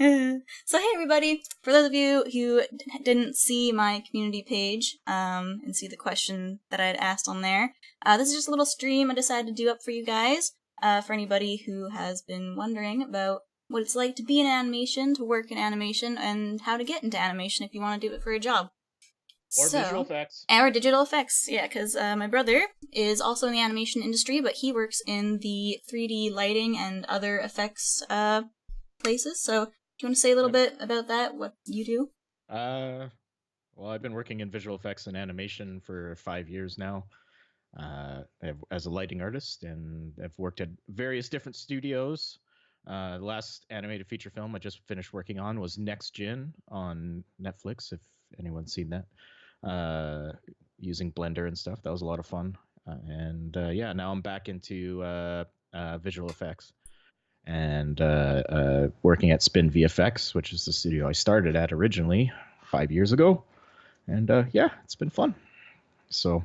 So hey everybody, for those of you who didn't see my community page and see the question that I had asked on there, this is just a little stream I decided to do up for you guys, for anybody who has been wondering about what it's like to be in animation, to work in animation, and how to get into animation if you want to do it for a job. Or visual effects. Or digital effects, yeah, because my brother is also in the animation industry, but he works in the 3D lighting and other effects places, so do you want to say a little bit about that, what you do? Well, I've been working in visual effects and animation for 5 years now as a lighting artist, and I've worked at various different studios. The last animated feature film I just finished working on was Next Gen on Netflix, if anyone's seen that, using Blender and stuff. That was a lot of fun. Yeah, now I'm back into visual effects. And working at Spin VFX, which is the studio I started at originally 5 years ago. And yeah, it's been fun. So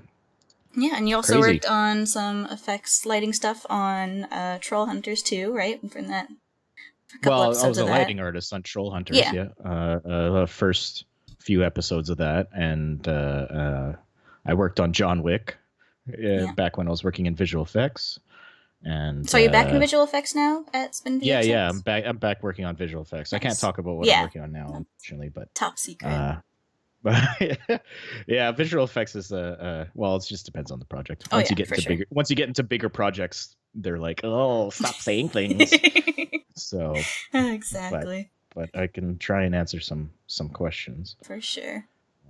yeah, and you also worked on some effects lighting stuff on Troll Hunters too, right? From that, I was a lighting artist on Troll Hunters. Yeah, the first few episodes of that, and I worked on John Wick back when I was working in visual effects. And so are you back in visual effects now at Spin VFX? Yeah, I'm back working on visual effects. Nice. I can't talk about what I'm working on now, unfortunately, but top secret. But yeah, visual effects is well, it just depends on the project. Once you get into bigger projects, they're like, oh, stop saying things. So exactly. But I can try and answer some questions for sure.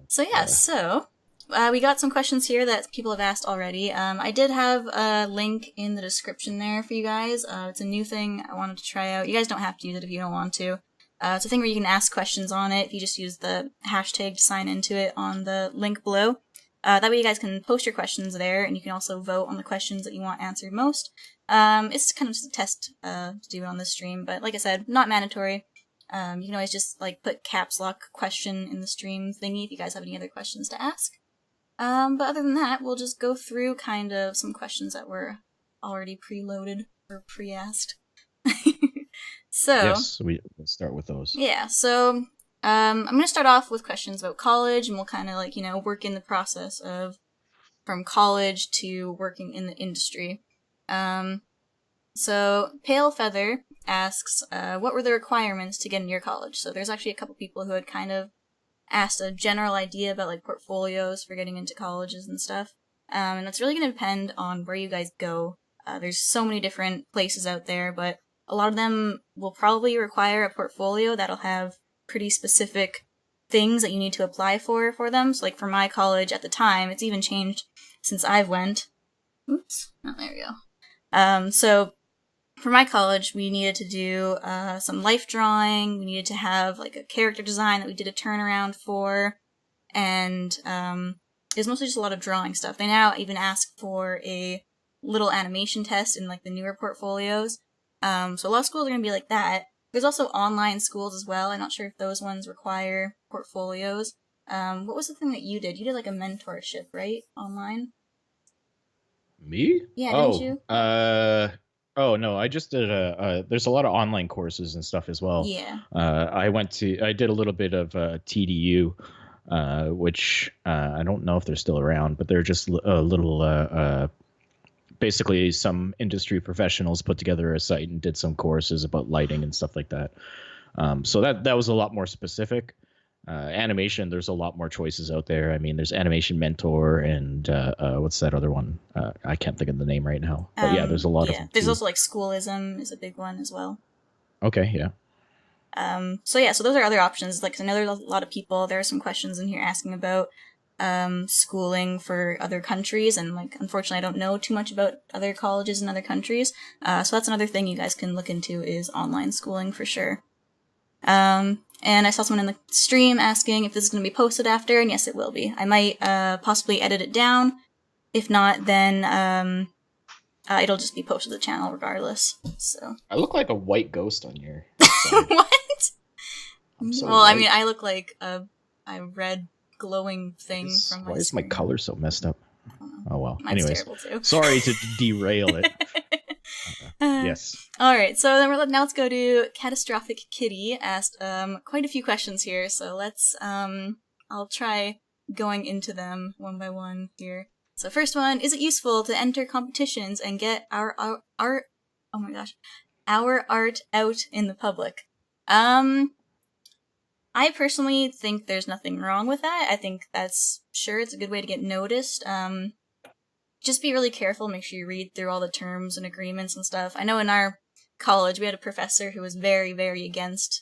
So yeah, we got some questions here that people have asked already. I did have a link in the description there for you guys. It's a new thing I wanted to try out. You guys don't have to use it if you don't want to. It's a thing where you can ask questions on it if you just use the hashtag to sign into it on the link below. That way you guys can post your questions there, and you can also vote on the questions that you want answered most. It's kind of just a test to do it on this stream, but like I said, not mandatory. You can always just put caps lock question in the stream thingy if you guys have any other questions to ask. But other than that, we'll just go through kind of some questions that were already preloaded or pre-asked. So yes, we'll start with those. Yeah, so I'm going to start off with questions about college, and we'll kind of work in the process of from college to working in the industry. So Pale Feather asks, what were the requirements to get into your college? So there's actually a couple people who had kind of asked a general idea about portfolios for getting into colleges and stuff. And that's really going to depend on where you guys go. There's so many different places out there, but a lot of them will probably require a portfolio that'll have pretty specific things that you need to apply for them. So for my college at the time, it's even changed since I've went. Oops. Oh, there we go. So for my college, we needed to do some life drawing. We needed to have a character design that we did a turnaround for, and it was mostly just a lot of drawing stuff. They now even ask for a little animation test in the newer portfolios. So a lot of schools are going to be like that. There's also online schools as well. I'm not sure if those ones require portfolios. What was the thing that you did? You did a mentorship, right? Online? Me? Yeah, didn't you? Oh no, I just did there's a lot of online courses and stuff as well. Yeah. I did a little bit of TDU, which I don't know if they're still around, but they're just a little basically some industry professionals put together a site and did some courses about lighting and stuff like that. So that was a lot more specific. Animation, there's a lot more choices out there. I mean, there's Animation Mentor and what's that other one? I can't think of the name right now. But yeah, there's a lot of them. There's also Schoolism is a big one as well. Okay, yeah. So those are other options. I know there's a lot of people. There are some questions in here asking about schooling for other countries, and unfortunately I don't know too much about other colleges in other countries. So that's another thing you guys can look into is online schooling for sure. And I saw someone in the stream asking if this is going to be posted after, and yes, it will be. I might possibly edit it down. If not, then it'll just be posted to the channel regardless. So I look like a white ghost on your what? So well, white. I mean, I look like a red glowing thing from my Why is screen. my color so messed up? Oh well. Mine's Anyways, terrible too. sorry to derail it. Yes. All right, so then now let's go to Catastrophic Kitty. Asked quite a few questions here, so let's I'll try going into them one by one here. So first one, is it useful to enter competitions and get our art? Oh my gosh, our art out in the public? I personally think there's nothing wrong with that. I think it's a good way to get noticed. Just be really careful. Make sure you read through all the terms and agreements and stuff. I know in our college we had a professor who was very, very against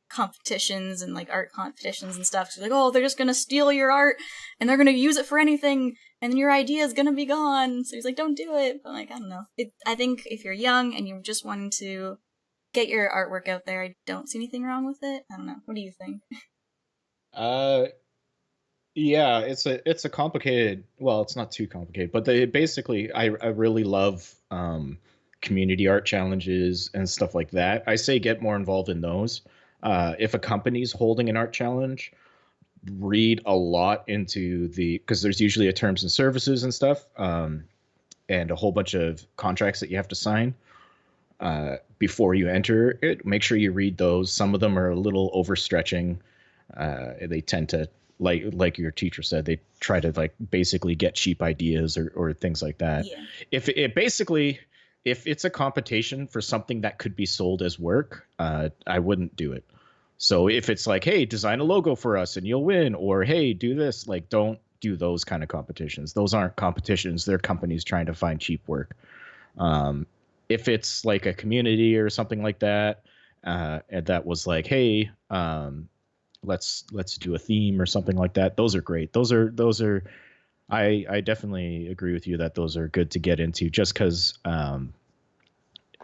competitions and like art competitions and stuff. She's like, oh, they're just gonna steal your art and they're gonna use it for anything, and then your idea is gonna be gone. So he's like, don't do it. But like, I don't know. I think if you're young and you're just wanting to get your artwork out there, I don't see anything wrong with it. I don't know. What do you think? Uh, yeah, it's a complicated. Well, it's not too complicated, but they basically, I really love community art challenges and stuff like that. I say get more involved in those. If a company's holding an art challenge, read a lot into because there's usually a terms and services and stuff, and a whole bunch of contracts that you have to sign before you enter it. Make sure you read those. Some of them are a little overstretching. They tend to, like your teacher said, they try to like basically get cheap ideas or things like that. Yeah. If it's a competition for something that could be sold as work, I wouldn't do it. So if it's like, hey, design a logo for us and you'll win, or hey, do this, like, don't do those kind of competitions. Those aren't competitions. They're companies trying to find cheap work. If it's like a community or something like that, and that was like, hey, let's do a theme or something like that. Those are great. Those are I definitely agree with you that those are good to get into, just because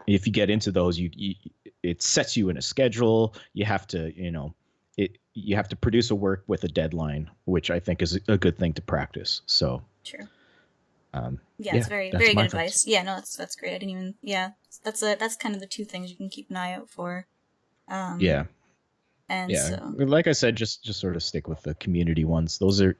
if you get into those, it sets you in a schedule. You have to, you have to produce a work with a deadline, which I think is a good thing to practice. So True. Yeah, it's very that's very my good thoughts. advice. Yeah, no, that's great. I didn't even. Yeah, that's kind of the two things you can keep an eye out for. Yeah. And Yeah, so like I said, just sort of stick with the community ones. Those are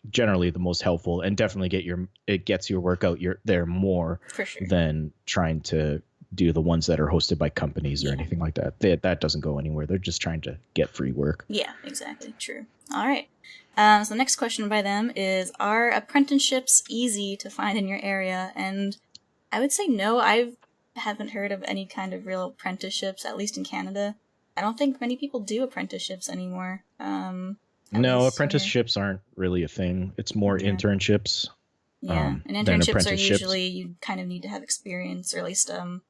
generally the most helpful, and definitely it gets your work out there more for sure. than trying to do the ones that are hosted by companies or anything like that. That doesn't go anywhere. They're just trying to get free work. Yeah, exactly. True. All right. So the next question by them is, are apprenticeships easy to find in your area? And I would say no. I haven't heard of any kind of real apprenticeships, at least in Canada. I don't think many people do apprenticeships anymore. No, Least here. apprenticeships aren't really a thing. It's more internships. Yeah, and Than internships are apprenticeships. usually you kind of need to have experience, or at least some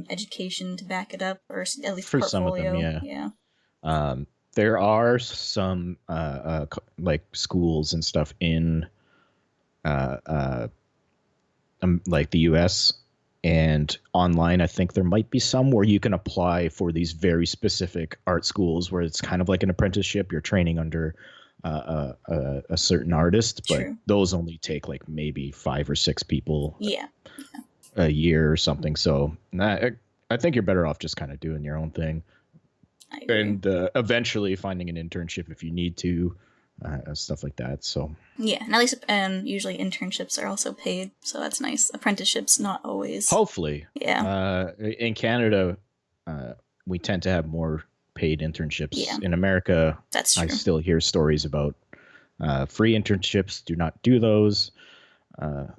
education to back it up, or at least For portfolio. some of them, yeah. Yeah. There are some like schools and stuff in like the US, and online I think there might be some where you can apply for these very specific art schools where it's kind of like an apprenticeship. You're training under a certain artist, but True. those only take like maybe 5 or 6 people Yeah. a year or something. So I think you're better off just kind of doing your own thing, I agree. and eventually finding an internship if you need to, stuff like that. So yeah, and at least usually internships are also paid, so that's nice. Apprenticeships not always. Hopefully, Yeah. In Canada, we tend to have more paid internships. Yeah. In America, That's true. I still hear stories about free internships. Do not do those.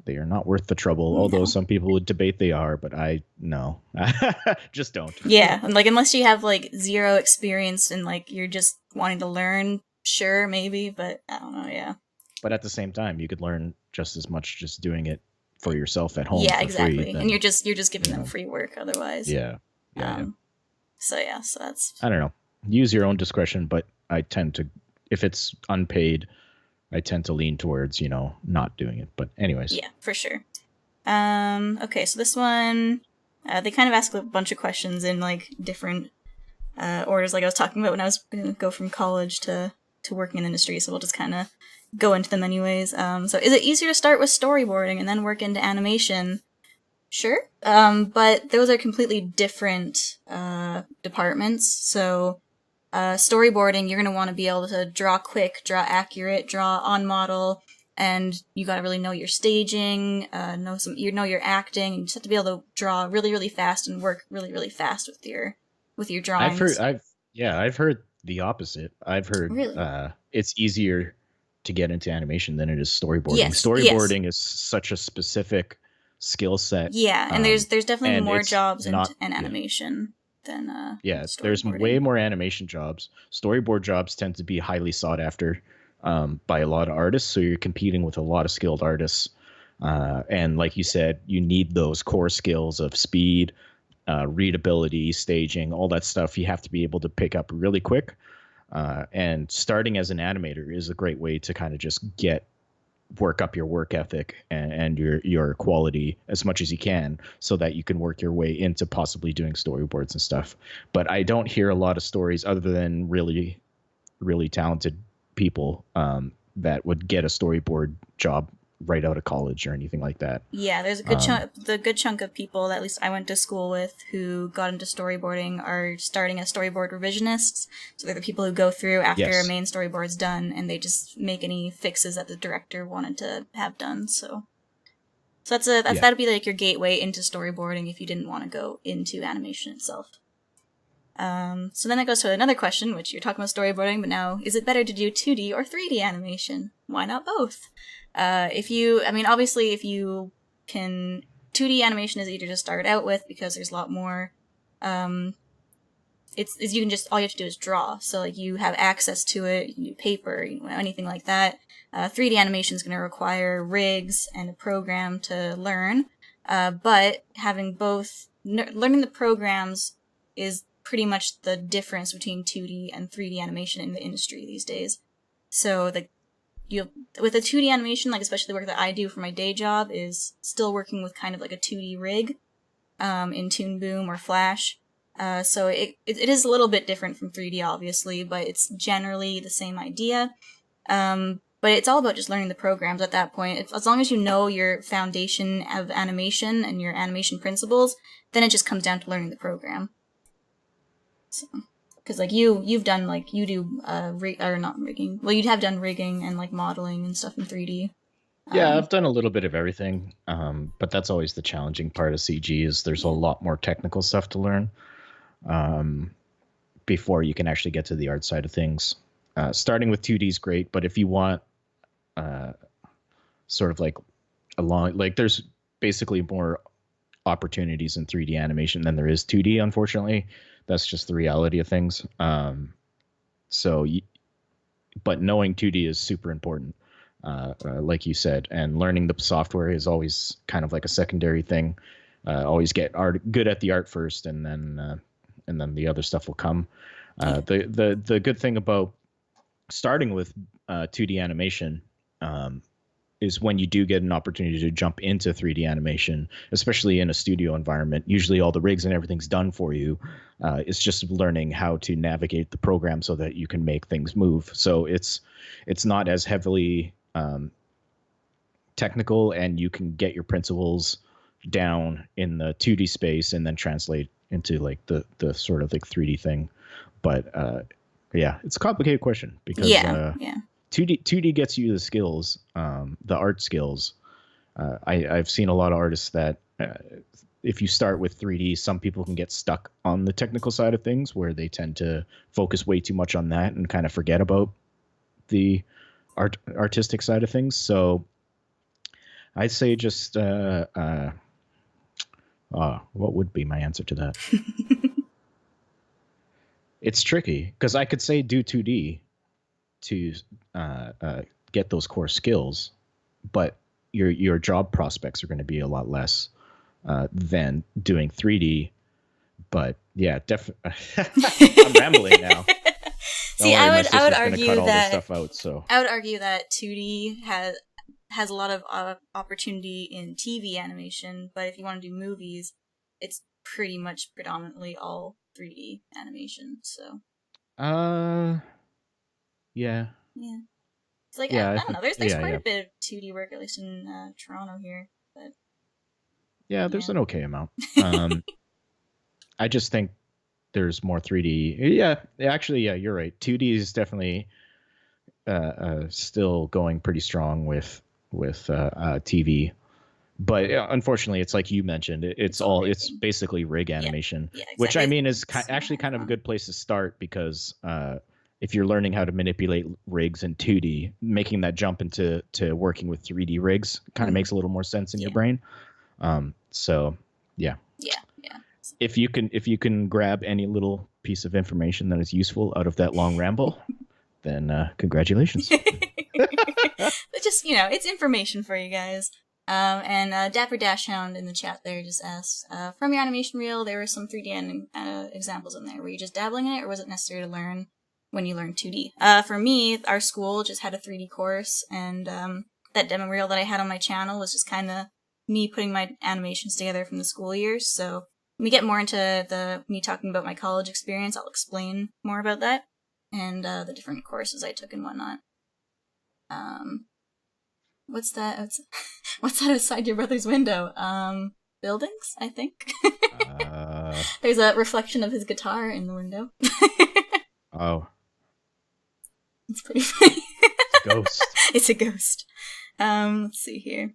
They are not worth the trouble. No. Although some people would debate they are, but no, just don't. Yeah, and like unless you have like zero experience and like you're just wanting to learn, sure, maybe, but I don't know. Yeah. But at the same time, you could learn just as much just doing it for yourself at home. Yeah, for exactly. free, And you're just giving them free work otherwise. Yeah. So that's. I don't know. Use your own discretion, but I tend to, if it's unpaid, I tend to lean towards, not doing it. But anyways. Yeah, for sure. Okay, so this one, they kind of ask a bunch of questions in like different orders, like I was talking about when I was going to go from college to working in industry. So we'll just kind of go into them anyways. So is it easier to start with storyboarding and then work into animation? Sure. But those are completely different departments. So storyboarding, you're going to want to be able to draw quick, draw accurate, draw on model, and you got to really know your staging, know your acting, and you just have to be able to draw really, really fast and work really, really fast with your drawings. I've heard the opposite. I've heard Really? it's easier to get into animation than it is storyboarding. Yes. Storyboarding is such a specific skill set. Yeah, and there's definitely And more it's jobs in not animation than there's way storyboarding. more animation jobs. Storyboard jobs tend to be highly sought after by a lot of artists, so you're competing with a lot of skilled artists. And like you said, you need those core skills of speed, readability, staging, all that stuff. You have to be able to pick up really quick. And starting as an animator is a great way to kind of just work up your work ethic and your quality as much as you can, so that you can work your way into possibly doing storyboards and stuff. But I don't hear a lot of stories other than really, really talented people that would get a storyboard job right out of college or anything like that. Yeah, there's a good chunk of people that at least I went to school with who got into storyboarding are starting as storyboard revisionists. So they're the people who go through after a main storyboard's done and they just make any fixes that the director wanted to have done. So that'd be like your gateway into storyboarding if you didn't want to go into animation itself. So then that goes to another question, which you're talking about storyboarding, but now, is it better to do 2D or 3D animation? Why not both? Obviously, if you can, 2D animation is easier to start out with because there's a lot more, you can just, all you have to do is draw. So, like, you have access to it, you can do paper, anything like that. 3D animation is going to require rigs and a program to learn. But having both, learning the programs is pretty much the difference between 2D and 3D animation in the industry these days. So with a 2D animation, like especially the work that I do for my day job, is still working with kind of like a 2D rig in Toon Boom or Flash. So it is a little bit different from 3D, obviously, but it's generally the same idea. But it's all about just learning the programs at that point. As long as you know your foundation of animation and your animation principles, then it just comes down to learning the program. So, because like you've done like you do not rigging. Well, you have done rigging and like modeling and stuff in 3D. Yeah, I've done a little bit of everything, but that's always the challenging part of CG is there's a lot more technical stuff to learn before you can actually get to the art side of things. Starting with 2D is great, but if you want sort of like there's basically more opportunities in 3D animation than there is 2D, unfortunately. That's just the reality of things. But knowing 2D is super important, like you said, and learning the software is always kind of like a secondary thing. Always get good at the art first, and then the other stuff will come. The good thing about starting with 2D animation is when you do get an opportunity to jump into 3D animation, especially in a studio environment, usually all the rigs and everything's done for you. It's just learning how to navigate the program so that you can make things move. So it's not as heavily technical, and you can get your principles down in the 2D space and then translate into like the sort of like 3D thing. But it's a complicated question because 2D gets you the skills, the art skills. I've seen a lot of artists that if you start with 3D, some people can get stuck on the technical side of things where they tend to focus way too much on that and kind of forget about the artistic side of things. So I'd say just what would be my answer to that? It's tricky because I could say do 2D to get those core skills, but your job prospects are going to be a lot less than doing 3D. But yeah, definitely. I'm rambling now. See, I would argue cut all that this stuff out. So I would argue that 2D has a lot of opportunity in TV animation, but if you want to do movies, it's pretty much predominantly all 3D animation. So. Yeah. Yeah. It's like Yeah, I don't know. There's quite a bit of 2D work, at least in Toronto here. But there's an okay amount. I just think there's more 3D. Yeah, actually, you're right. 2D is definitely still going pretty strong with TV. But unfortunately, it's like you mentioned, it's rigging. basically rig animation, Yeah, exactly. which I mean is actually kind of a good place to start, because if you're learning how to manipulate rigs in 2D, making that jump into working with 3D rigs kind of makes a little more sense in your brain. So yeah. If you can grab any little piece of information that is useful out of that long ramble, then congratulations. But just, it's information for you guys. And Dapper Dashhound in the chat there just asked, from your animation reel, there were some 3D examples in there. Were you just dabbling in it, or was it necessary to learn when you learned 2D? For me, our school just had a 3D course, and that demo reel that I had on my channel was just kind of me putting my animations together from the school years. So when we get more into me talking about my college experience, I'll explain more about that and the different courses I took and whatnot. What's that? What's that outside your brother's window? Buildings, I think. There's a reflection of his guitar in the window. Oh. It's pretty funny. It's a ghost. It's a ghost. Let's see here.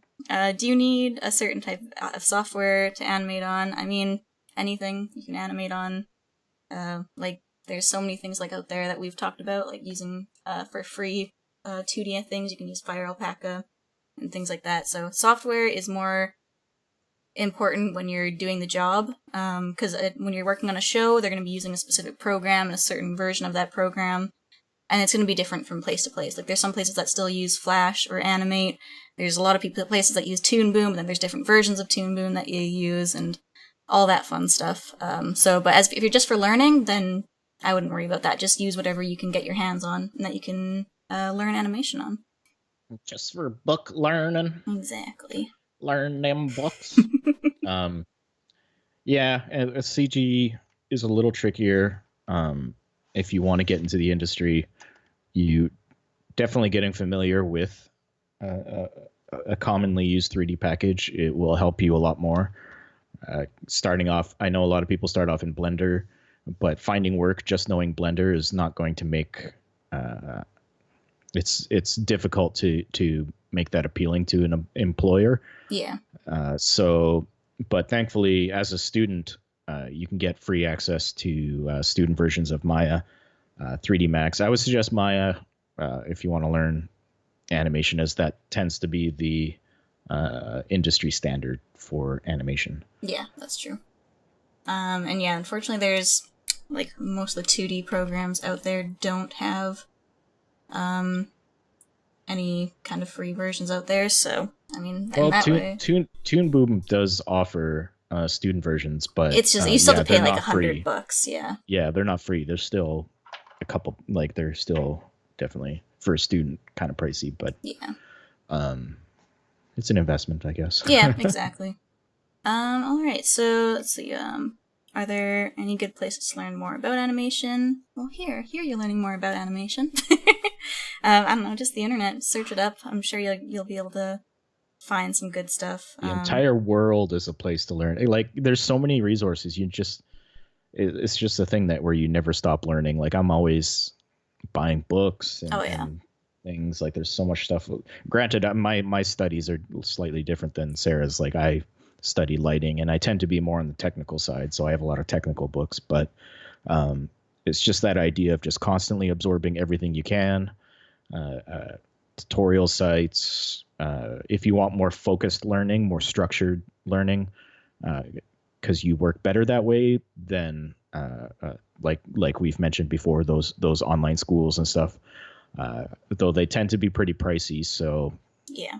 Do you need a certain type of software to animate on? I mean, anything you can animate on. Like, there's so many things like out there that we've talked about, like using for free 2D things. You can use Fire Alpaca and things like that. So software is more important when you're doing the job, because when you're working on a show, they're going to be using a specific program and a certain version of that program, and it's going to be different from place to place. Like, there's some places that still use Flash or Animate. There's a lot of places that use Toon Boom, and then there's different versions of Toon Boom that you use, and all that fun stuff. But if you're just for learning, then I wouldn't worry about that. Just use whatever you can get your hands on and that you can learn animation on. Just for book learning. Exactly. Learn them books. Yeah, a CG is a little trickier. If you want to get into the industry, you definitely getting familiar with a commonly used 3D package. It will help you a lot more. Starting off, I know a lot of people start off in Blender, but finding work just knowing Blender is not going to make it's difficult to make that appealing to an employer. Yeah. But thankfully, as a student, you can get free access to student versions of Maya, 3D Max. I would suggest Maya if you want to learn animation, as that tends to be the industry standard for animation. Yeah, that's true. And yeah, unfortunately, there's like most of the 2D programs out there don't have any kind of free versions out there. So I mean, Toon Boom does offer student versions, but it's just you still have to pay like $100. Yeah, they're not free. There's still a couple, like they're still definitely for a student kind of pricey, but yeah, it's an investment, I guess. Yeah, exactly. All right, so let's see. Are there any good places to learn more about animation? Well, here you're learning more about animation. I don't know, just the internet. Search it up. I'm sure you'll be able to find some good stuff. The entire world is a place to learn. Like, there's so many resources. It's just a thing that where you never stop learning. Like, I'm always buying books and things. Like, there's so much stuff. Granted, my studies are slightly different than Sarah's. Like, I study lighting, and I tend to be more on the technical side, so I have a lot of technical books. But it's just that idea of just constantly absorbing everything you can. Tutorial sites. If you want more focused learning, more structured learning, because you work better that way, then like we've mentioned before, those online schools and stuff, though they tend to be pretty pricey. So yeah,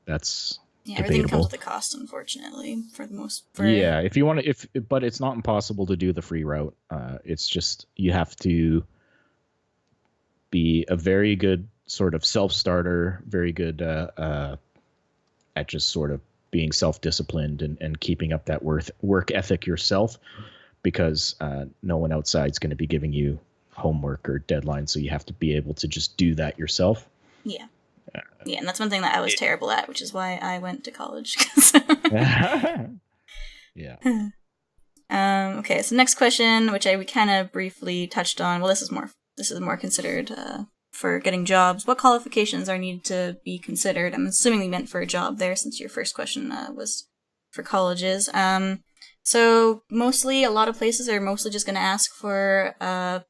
that's debatable. Everything comes with a cost, unfortunately, for the most part. Yeah, if you want to, but it's not impossible to do the free route. It's just you have to be a very good sort of self-starter, very good at just sort of being self-disciplined and keeping up that work ethic yourself, because no one outside is going to be giving you homework or deadlines, so you have to be able to just do that yourself. Yeah. Yeah, and that's one thing that I was terrible at, which is why I went to college. Yeah. Okay, so next question, which we kind of briefly touched on. Well, this is more considered for getting jobs, what qualifications are needed to be considered? I'm assuming you meant for a job there, since your first question was for colleges. So mostly, a lot of places are mostly just going to ask for a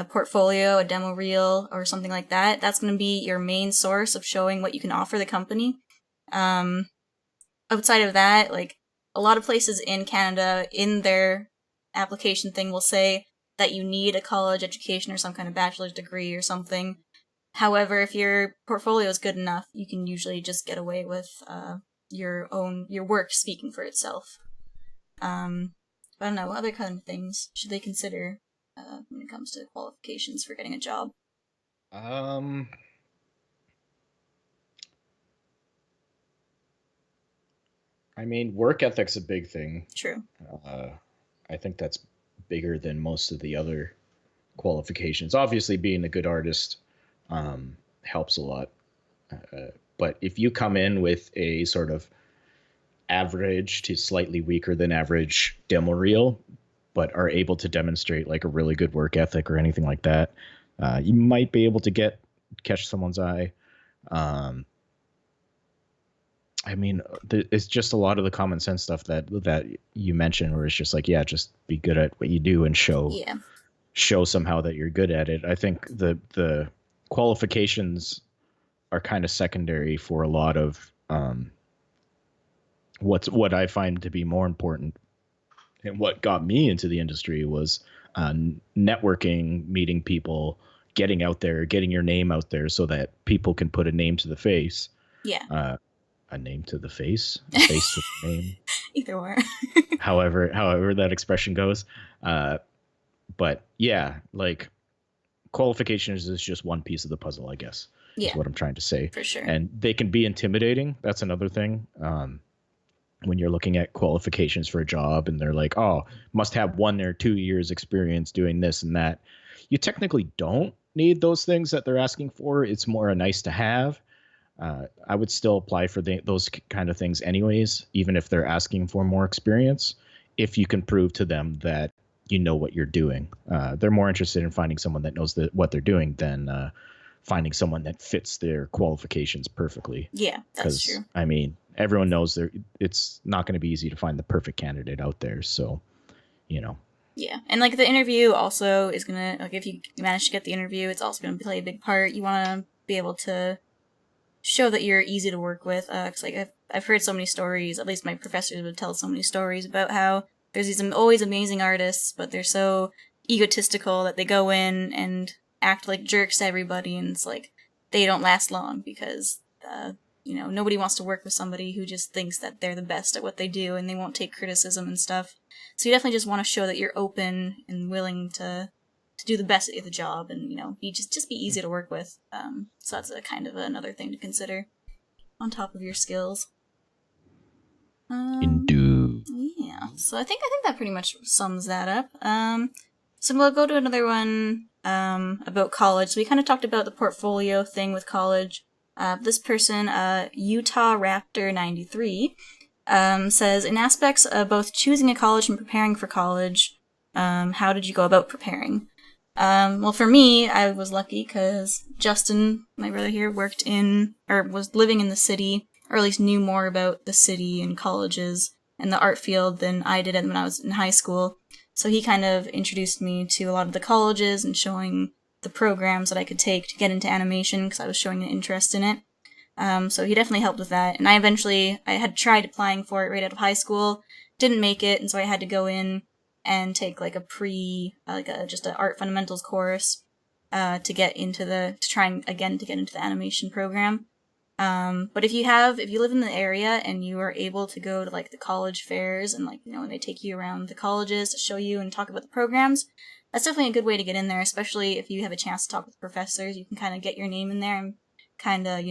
portfolio, a demo reel, or something like that. That's going to be your main source of showing what you can offer the company. Outside of that, like, a lot of places in Canada, in their application thing, will say that you need a college education or some kind of bachelor's degree or something. However, if your portfolio is good enough, you can usually just get away with your work speaking for itself. I don't know, what other kind of things should they consider when it comes to qualifications for getting a job? I mean, work ethic's a big thing. True. I think that's bigger than most of the other qualifications. Obviously, being a good artist helps a lot. But if you come in with a sort of average to slightly weaker than average demo reel, but are able to demonstrate like a really good work ethic or anything like that, you might be able to catch someone's eye. I mean, it's just a lot of the common sense stuff that you mentioned, where it's just like, yeah, just be good at what you do and show somehow that you're good at it. I think the qualifications are kind of secondary for a lot of what I find to be more important. And what got me into the industry was networking, meeting people, getting out there, getting your name out there so that people can put a name to the face. Yeah. A name to the face, a face to the name. Either or. however that expression goes. But yeah, like, qualifications is just one piece of the puzzle, I guess. Yeah, is what I'm trying to say. For sure. And they can be intimidating. That's another thing. When you're looking at qualifications for a job and they're like, oh, must have 1 or 2 years experience doing this and that. You technically don't need those things that they're asking for. It's more a nice to have. I would still apply for those kind of things anyways, even if they're asking for more experience, if you can prove to them that you know what you're doing. They're more interested in finding someone that knows what they're doing than finding someone that fits their qualifications perfectly. Yeah, that's true. I mean, everyone knows it's not going to be easy to find the perfect candidate out there. So, Yeah, and like the interview also is gonna, like, if you manage to get the interview, it's also gonna play a big part. You want to be able to show that you're easy to work with. Cause like I've heard so many stories. At least my professors would tell so many stories about how there's these always amazing artists, but they're so egotistical that they go in and act like jerks to everybody, and it's like they don't last long because nobody wants to work with somebody who just thinks that they're the best at what they do and they won't take criticism and stuff. So you definitely just want to show that you're open and willing to do the best at the job, and be just be easy to work with. So that's a kind of another thing to consider on top of your skills. Indeed. Yeah. So I think that pretty much sums that up. So we'll go to another one about college. So we kind of talked about the portfolio thing with college. This person, Utah Raptor 93, says, in aspects of both choosing a college and preparing for college, how did you go about preparing? Well, for me, I was lucky because Justin, my brother here, was living in the city, or at least knew more about the city and colleges and the art field than I did when I was in high school. So he kind of introduced me to a lot of the colleges and showing the programs that I could take to get into animation because I was showing an interest in it. So he definitely helped with that. And I had tried applying for it right out of high school, didn't make it, and so I had to go in and take like just an art fundamentals course to get into to get into the animation program. But if you live in the area and you are able to go to like the college fairs and when they take you around the colleges to show you and talk about the programs, that's definitely a good way to get in there, especially if you have a chance to talk with professors. You can kind of get your name in there and kind of,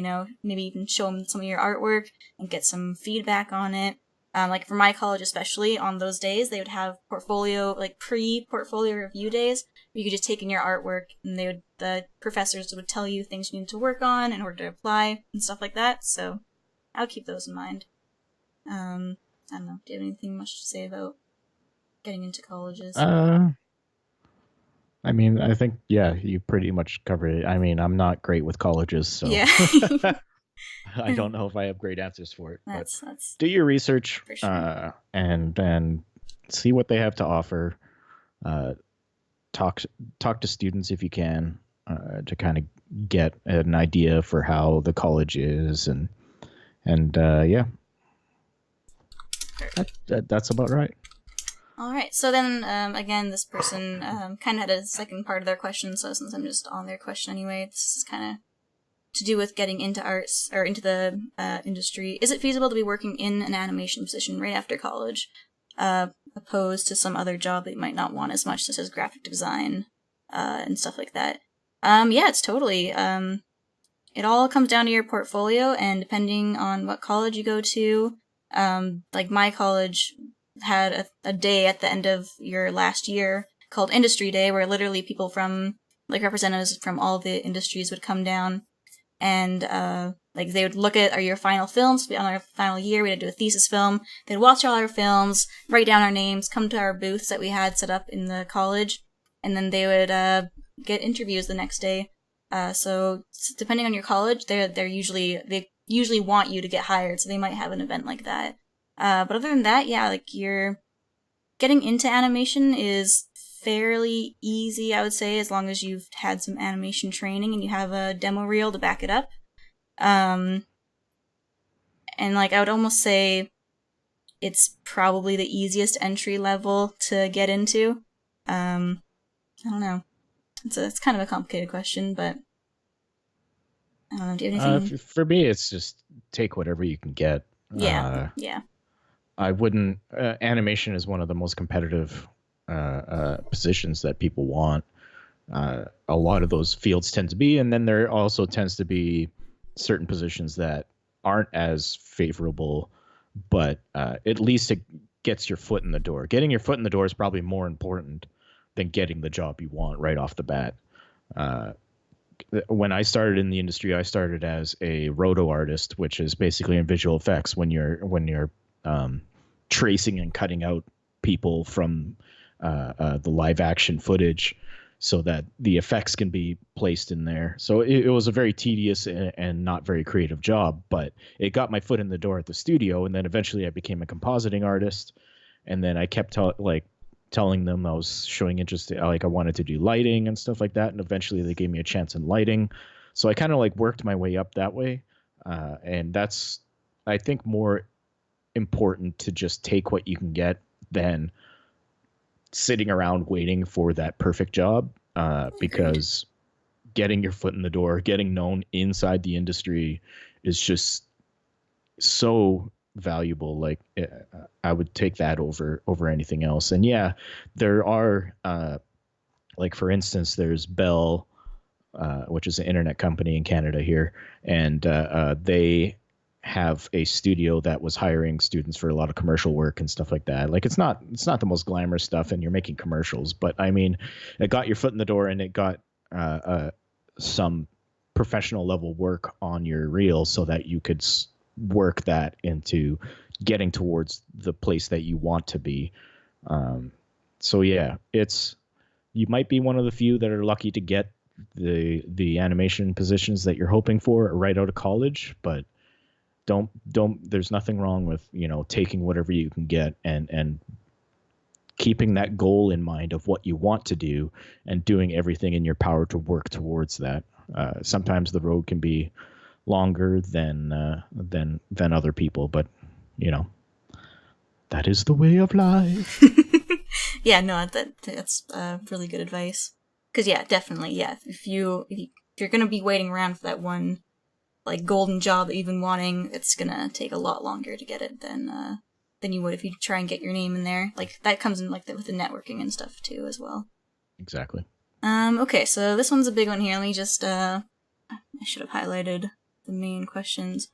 maybe even show them some of your artwork and get some feedback on it. Like for my college especially, on those days, they would have pre-portfolio review days where you could just take in your artwork and the professors would tell you things you need to work on in order to apply and stuff like that. So I would keep those in mind. I don't know. Do you have anything much to say about getting into colleges? I mean, I think, yeah, you pretty much covered it. I mean, I'm not great with colleges, so Yeah. I don't know if I have great answers for it. But That's do your research, for sure. and then see what they have to offer. Uh, talk talk to students if you can, to kind of get an idea for how the college is, and yeah, that's about right. All right. So then, again, this person kind of had a second part of their question. So since I'm just on their question anyway, this is kind of to do with getting into arts or into the industry. Is it feasible to be working in an animation position right after college, opposed to some other job that you might not want as much, such as graphic design and stuff like that? Yeah, it's totally. It all comes down to your portfolio, and depending on what college you go to, like my college had a day at the end of your last year called Industry Day, where literally people from, like representatives from all the industries would come down, and like they would look at your final films on our final year. We had to do a thesis film. They'd watch all our films, write down our names, come to our booths that we had set up in the college, and then they would get interviews the next day. So depending on your college, they usually want you to get hired, so they might have an event like that. But other than that, yeah, like you're getting into animation is fairly easy, I would say, as long as you've had some animation training and you have a demo reel to back it up. Um, and like I would almost say it's probably the easiest entry level to get into. I don't know. It's kind of a complicated question, but I don't know. Do you have anything? For me, it's just take whatever you can get. Yeah, yeah, I wouldn't. Animation is one of the most competitive positions that people want. A lot of those fields tend to be, and then there also tends to be certain positions that aren't as favorable, but at least it gets your foot in the door. Getting your foot in the door is probably more important than getting the job you want right off the bat. Uh, when I started in the industry, I started as a roto artist, which is basically in visual effects when you're tracing and cutting out people from the live action footage so that the effects can be placed in there. So it was a very tedious and not very creative job, but it got my foot in the door at the studio. And then eventually I became a compositing artist. And then I kept telling them I was showing interest, like I wanted to do lighting and stuff like that. And eventually they gave me a chance in lighting. So I kind of like worked my way up that way. And that's, I think, more important to just take what you can get than sitting around waiting for that perfect job, agreed. because getting your foot in the door, getting known inside the industry is just so valuable. Like I would take that over anything else. And yeah, there are like for instance, there's Bell, which is an internet company in Canada here, and they have a studio that was hiring students for a lot of commercial work and stuff like that. Like it's not the most glamorous stuff, and you're making commercials, but I mean, it got your foot in the door, and it got some professional level work on your reel, so that you could work that into getting towards the place that you want to be. So yeah, it's you might be one of the few that are lucky to get the animation positions that you're hoping for right out of college, but don't there's nothing wrong with taking whatever you can get and keeping that goal in mind of what you want to do and doing everything in your power to work towards that. Sometimes the road can be longer than other people, but you know that is the way of life. Yeah, no, that's really good advice. Because yeah, definitely, yeah. If you're gonna be waiting around for that one like golden job that you've been wanting, it's gonna take a lot longer to get it than you would if you try and get your name in there. Like that comes in like with the networking and stuff too as well. Exactly. Okay, so this one's a big one here. Let me just I should have highlighted the main questions.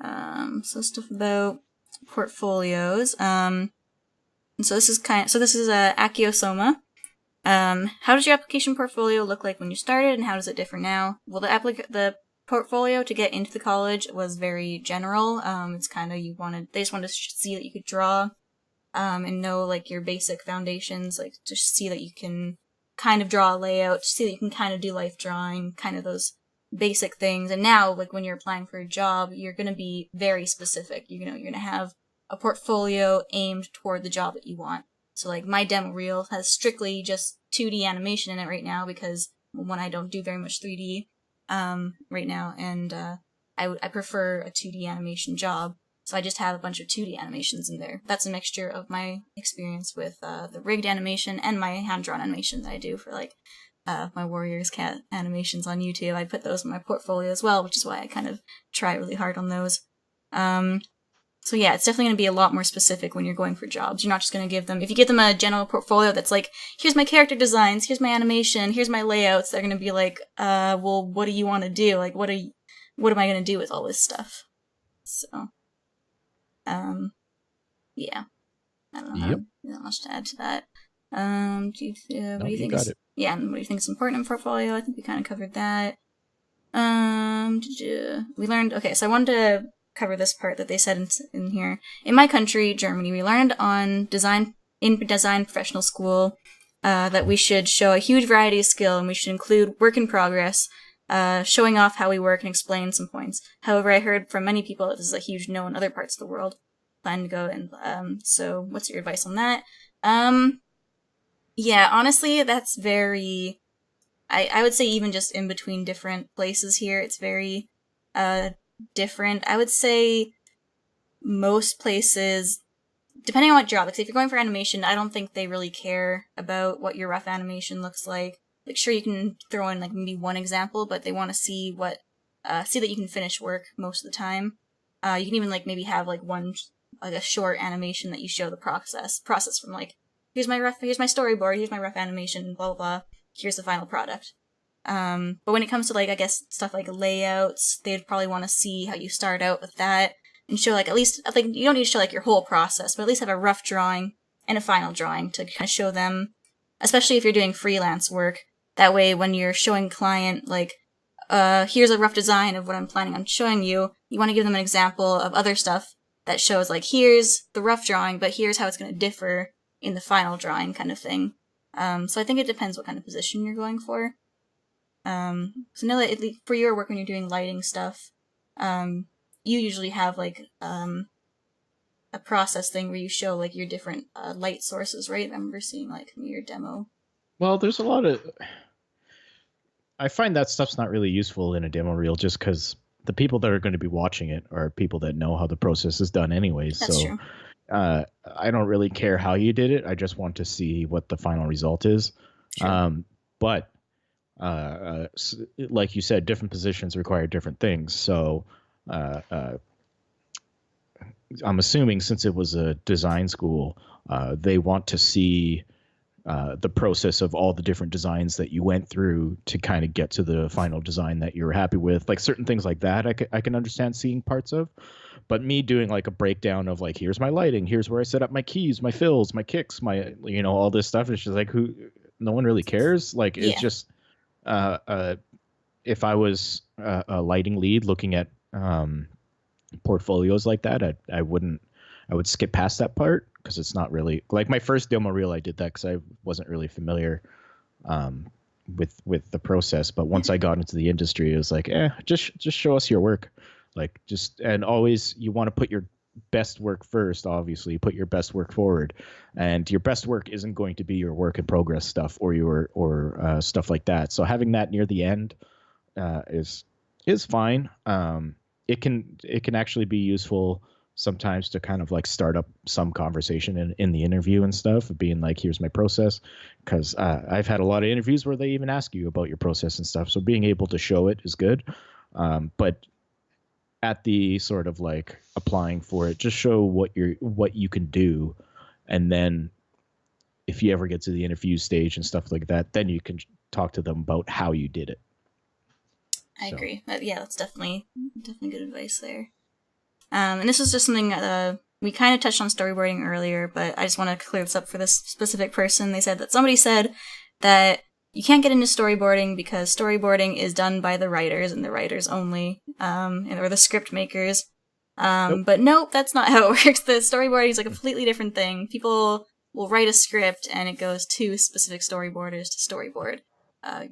So stuff about portfolios. And so this is Akiosoma. How does your application portfolio look like when you started, and how does it differ now? Well, the portfolio to get into the college was very general. It's kind of they just wanted to see that you could draw, and know like your basic foundations, like just see that you can kind of draw a layout, see that you can kind of do life drawing, kind of those basic things. And now, like, when you're applying for a job, you're going to be very specific. You're going to have a portfolio aimed toward the job that you want. So, like, my demo reel has strictly just 2D animation in it right now because, one, I don't do very much 3D right now, and I prefer a 2D animation job. So I just have a bunch of 2D animations in there. That's a mixture of my experience with the rigged animation and my hand-drawn animation that I do for, like, my Warriors cat animations on YouTube. I put those in my portfolio as well, which is why I kind of try really hard on those. So yeah, it's definitely going to be a lot more specific when you're going for jobs. You're not just going to give them, if you give them a general portfolio that's like, here's my character designs, here's my animation, here's my layouts, they're going to be like, well, what do you want to do? Like, what am I going to do with all this stuff? So, yeah. I don't know. Yep. Not much to add to that. What do you think is, yeah, and what do you think is important in portfolio? I think we kind of covered that. We learned, okay, so I wanted to cover this part that they said in here. In my country, Germany, we learned in design professional school that we should show a huge variety of skill, and we should include work in progress, showing off how we work and explain some points. However, I heard from many people that this is a huge no in other parts of the world. Plan to go, and so what's your advice on that? Yeah, honestly, that's very, I would say even just in between different places here, it's very different. I would say most places, depending on what job, because if you're going for animation, I don't think they really care about what your rough animation looks like. Like, sure, you can throw in like maybe one example, but they want to see see that you can finish work most of the time. You can even like maybe have like a short animation that you show the process from like, here's my storyboard, here's my rough animation, blah blah blah, here's the final product. But when it comes to like, I guess stuff like layouts, they'd probably want to see how you start out with that and show like at least, like, you don't need to show like your whole process, but at least have a rough drawing and a final drawing to kind of show them, especially if you're doing freelance work. That way, when you're showing client like, here's a rough design of what I'm planning on showing you, you want to give them an example of other stuff that shows like, here's the rough drawing, but here's how it's going to differ in the final drawing, kind of thing. So I think it depends what kind of position you're going for. So know that for your work when you're doing lighting stuff, you usually have like a process thing where you show like your different light sources, right? I remember seeing like your demo. Well, there's a lot of, I find that stuff's not really useful in a demo reel just because the people that are going to be watching it are people that know how the process is done anyways. That's true. I don't really care how you did it. I just want to see what the final result is. Sure. But like you said, different positions require different things. So I'm assuming since it was a design school, they want to see the process of all the different designs that you went through to kind of get to the final design that you're happy with. Like certain things like that, I can understand seeing parts of. But me doing like a breakdown of like, here's my lighting, here's where I set up my keys, my fills, my kicks, my, all this stuff. It's just like, no one really cares. Like, it's just, if I was a lighting lead looking at portfolios like that, I would skip past that part because it's not really like my first demo reel. I did that because I wasn't really familiar with the process. But once I got into the industry, it was like, just show us your work. Like and always you want to put your best work first. Obviously, put your best work forward, and your best work isn't going to be your work in progress stuff or your stuff like that. So having that near the end is fine. It can actually be useful sometimes to kind of like start up some conversation in the interview and stuff, of being like, here's my process, because I've had a lot of interviews where they even ask you about your process and stuff. So being able to show it is good, but at the sort of like applying for it, just show what you can do, and then if you ever get to the interview stage and stuff like that, then you can talk to them about how you did it. I agree. Yeah, that's definitely good advice there. And this is just something we kind of touched on storyboarding earlier, but I just want to clear this up for this specific person. They said that somebody said that you can't get into storyboarding because storyboarding is done by the writers and the writers only, or the script makers. Nope. But nope, that's not how it works. The storyboarding is a completely different thing. People will write a script and it goes to specific storyboarders to storyboard. I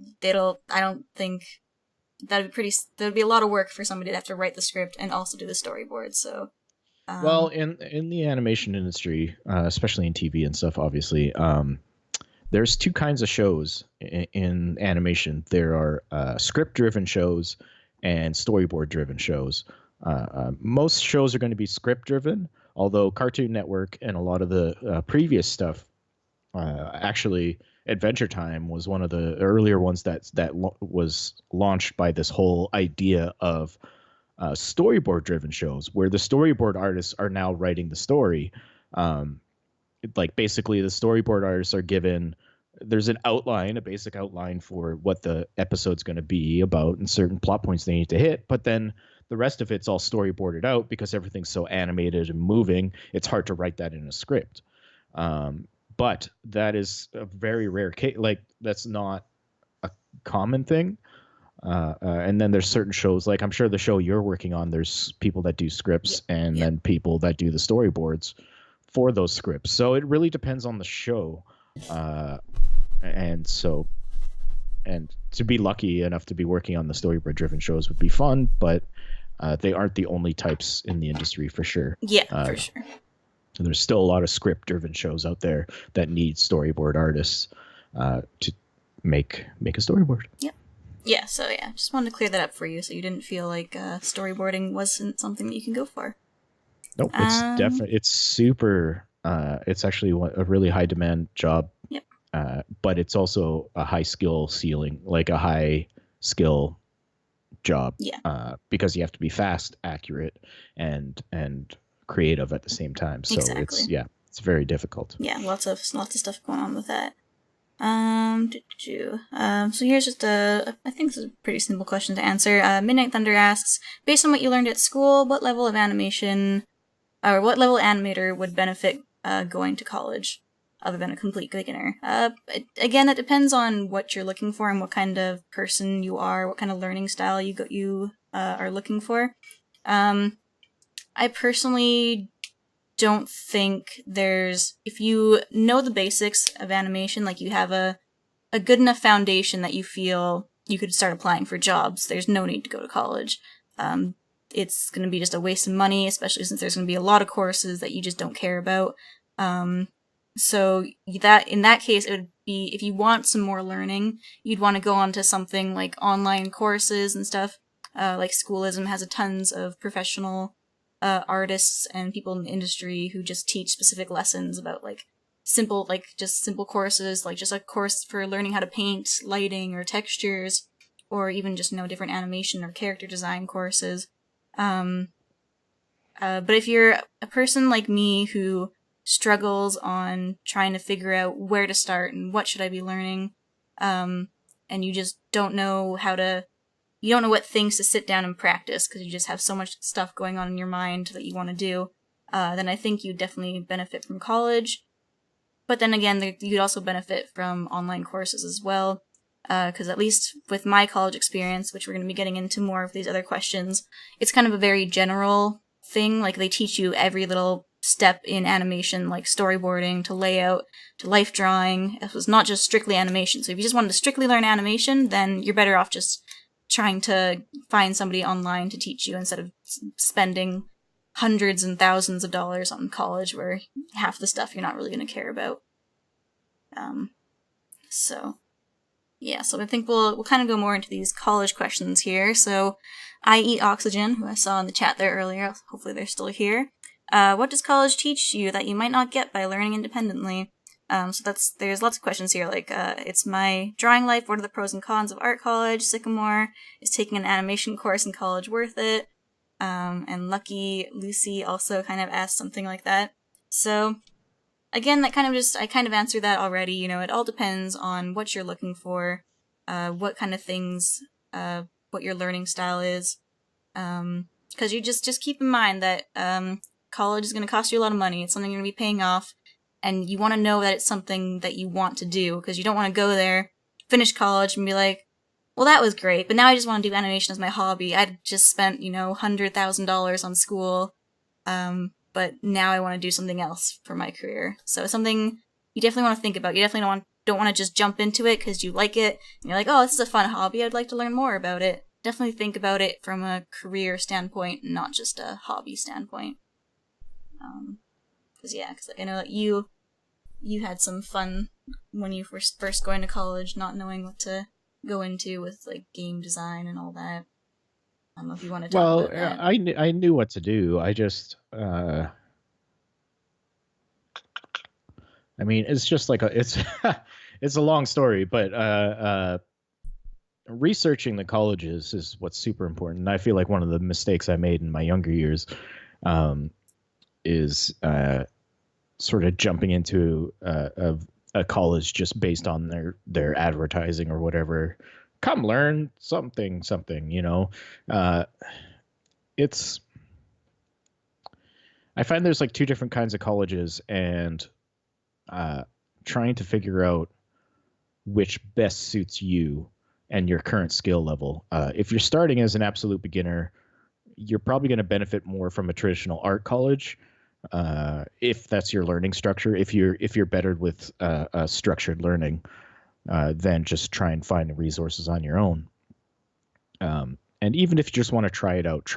don't think that'd be a lot of work for somebody to have to write the script and also do the storyboard. So, Well, in the animation industry, especially in TV and stuff, obviously, there's two kinds of shows in animation. There are script-driven shows and storyboard-driven shows. Most shows are going to be script-driven, although Cartoon Network and a lot of the previous stuff, actually, Adventure Time was one of the earlier ones that was launched by this whole idea of storyboard-driven shows, where the storyboard artists are now writing the story. Like basically the storyboard artists are given, there's an outline, a basic outline for what the episode's going to be about and certain plot points they need to hit, but then the rest of it's all storyboarded out because everything's so animated and moving, it's hard to write that in a script. But that is a very rare case. Like, that's not a common thing. And then there's certain shows, like I'm sure the show you're working on, there's people that do scripts and then people that do the storyboards for those scripts. So it really depends on the show. And to be lucky enough to be working on the storyboard driven shows would be fun, but they aren't the only types in the industry for sure. For sure. There's still a lot of script driven shows out there that need storyboard artists to make a storyboard. So just wanted to clear that up for you so you didn't feel like storyboarding wasn't something that you can go for. Nope, it's definitely, it's super, it's actually a really high demand job. But it's also a high skill ceiling, like a high skill job. Because you have to be fast, accurate, and creative at the same time. So it's very difficult. Lots of stuff going on with that. So here's just I think this is a pretty simple question to answer. Midnight Thunder asks, based on what you learned at school, what level of animation, or what level animator would benefit going to college, other than a complete beginner? Again, it depends on what you're looking for and what kind of person you are, what kind of learning style you are looking for. I personally don't think if you know the basics of animation, like you have a good enough foundation that you feel you could start applying for jobs, there's no need to go to college. It's going to be just a waste of money, especially since there's going to be a lot of courses that you just don't care about. So that in that case, it would be, if you want some more learning, you'd want to go on to something like online courses and stuff. Like Schoolism has tons of professional artists and people in the industry who just teach specific lessons about simple courses, like just a course for learning how to paint, lighting, or textures, or even just different animation or character design courses. But if you're a person like me who struggles on trying to figure out where to start and what should I be learning, and you just don't know you don't know what things to sit down and practice because you just have so much stuff going on in your mind that you want to do, then I think you'd definitely benefit from college. But then again, you'd also benefit from online courses as well, because at least with my college experience, which we're going to be getting into more of these other questions, it's kind of a very general thing. Like, they teach you every little step in animation, like storyboarding to layout to life drawing. It was not just strictly animation. So if you just wanted to strictly learn animation, then you're better off just trying to find somebody online to teach you instead of spending hundreds and thousands of dollars on college where half the stuff you're not really going to care about. So I think we'll kind of go more into these college questions here. So I Eat Oxygen, who I saw in the chat there earlier, hopefully they're still here. What does college teach you that you might not get by learning independently? There's lots of questions here, like, it's my drawing life, what are the pros and cons of art college? Sycamore, is taking an animation course in college worth it? And Lucky Lucy also kind of asked something like that. So, again, I kind of answered that already. It all depends on what you're looking for, what kind of things, what your learning style is. Because you just keep in mind that, college is going to cost you a lot of money. It's something you're going to be paying off. And you want to know that it's something that you want to do, because you don't want to go there, finish college, and be like, well, that was great, but now I just want to do animation as my hobby. I just spent, $100,000 on school, but now I want to do something else for my career. So something you definitely want to think about. You definitely don't want to just jump into it because you like it and you're like, oh, this is a fun hobby. I'd like to learn more about it. Definitely think about it from a career standpoint, and not just a hobby standpoint. Because I know that you had some fun when you were first going to college, not knowing what to go into with like game design and all that. I don't know if you want to talk about that. I knew what to do. I just I mean, it's just like it's it's a long story, but researching the colleges is what's super important. And I feel like one of the mistakes I made in my younger years is sort of jumping into a college just based on their advertising or whatever. Come learn something, you know. It's I find there's like two different kinds of colleges, and trying to figure out which best suits you and your current skill level. If you're starting as an absolute beginner, you're probably going to benefit more from a traditional art college, if that's your learning structure. If you're better with structured learning, than just try and find the resources on your own. And even if you just want to try it out,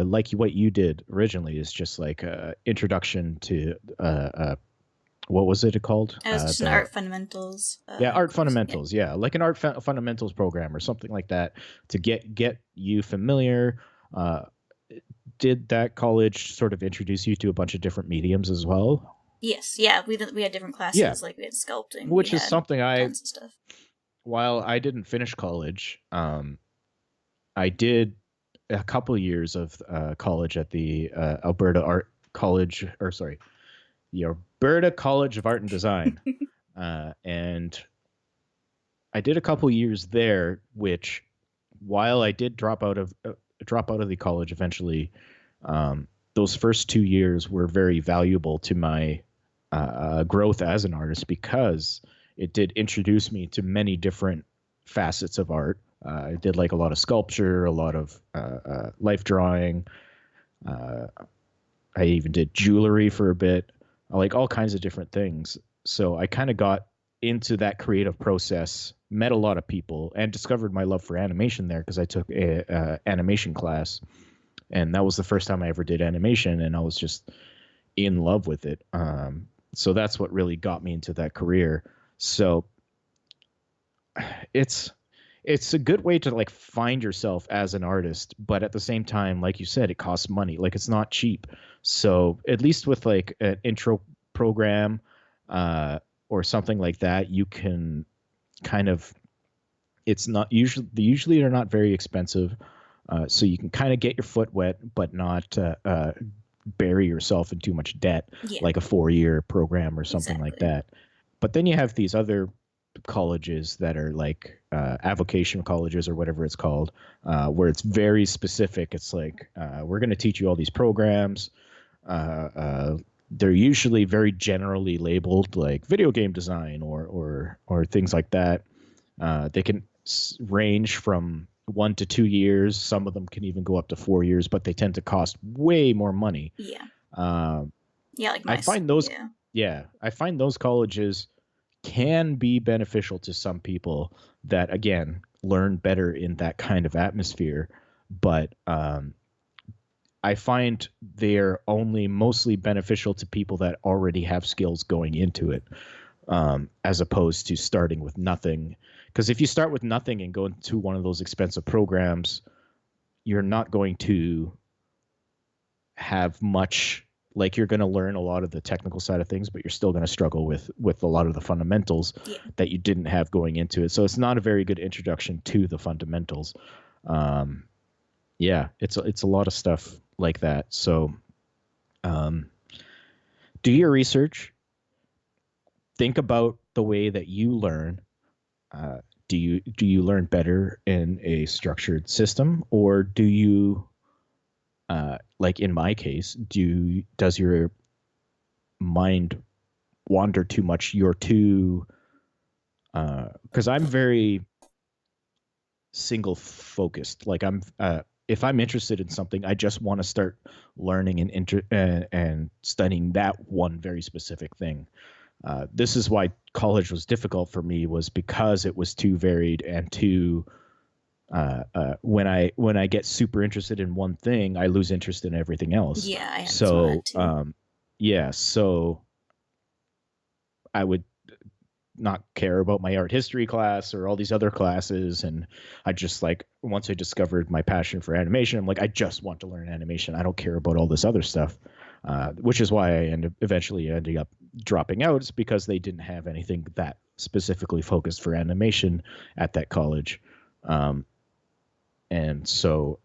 like what you did originally is just like introduction to what was it called? It was just an art fundamentals. Art fundamentals. Yeah, like an art fundamentals program or something like that to get you familiar. Did that college sort of introduce you to a bunch of different mediums as well? Yes, yeah, we had different classes, like we had sculpting, which is something tons of stuff. While I didn't finish college, I did a couple years of college at the Alberta Art College, the Alberta College of Art and Design, and I did a couple years there. Which, while I did drop out of the college eventually, those first 2 years were very valuable to my growth as an artist, because it did introduce me to many different facets of art. I did like a lot of sculpture, a lot of life drawing. I even did jewelry for a bit, like all kinds of different things. So I kind of got into that creative process, met a lot of people, and discovered my love for animation there, because I took a animation class, and that was the first time I ever did animation, and I was just in love with it. So that's what really got me into that career. So it's a good way to like find yourself as an artist, but at the same time, like you said, it costs money. Like, it's not cheap. So at least with like an intro program or something like that, you can kind of, it's not usually they're not very expensive. So you can kind of get your foot wet, but not bury yourself in too much debt, like a 4-year program or something like that. But then you have these other colleges that are like avocation colleges or whatever it's called, where it's very specific. It's like, we're going to teach you all these programs. They're usually very generally labeled, like video game design or things like that. They can range from 1 to 2 years. Some of them can even go up to 4 years, but they tend to cost way more money. Like I find those I find those colleges can be beneficial to some people that, again, learn better in that kind of atmosphere, but I find they're only mostly beneficial to people that already have skills going into it, as opposed to starting with nothing. Because if you start with nothing and go into one of those expensive programs, you're not going to have much. Like, you're going to learn a lot of the technical side of things, but you're still going to struggle with a lot of the fundamentals that you didn't have going into it. So it's not a very good introduction to the fundamentals. It's a lot of stuff like that. So do your research. Think about the way that you learn. Do you learn better in a structured system, or do you like in my case, does your mind wander too much? You're too, because I'm very single focused. Like, I'm if I'm interested in something, I just want to start learning and studying that one very specific thing. This is why college was difficult for me, was because it was too varied and too. When I get super interested in one thing, I lose interest in everything else. Yeah, I had some of So that too. yeah, so I would not care about my art history class or all these other classes, and I just like, once I discovered my passion for animation, I'm like, I just want to learn animation. I don't care about all this other stuff, which is why I eventually ended up dropping out. It's because they didn't have anything that specifically focused for animation at that college. um, and so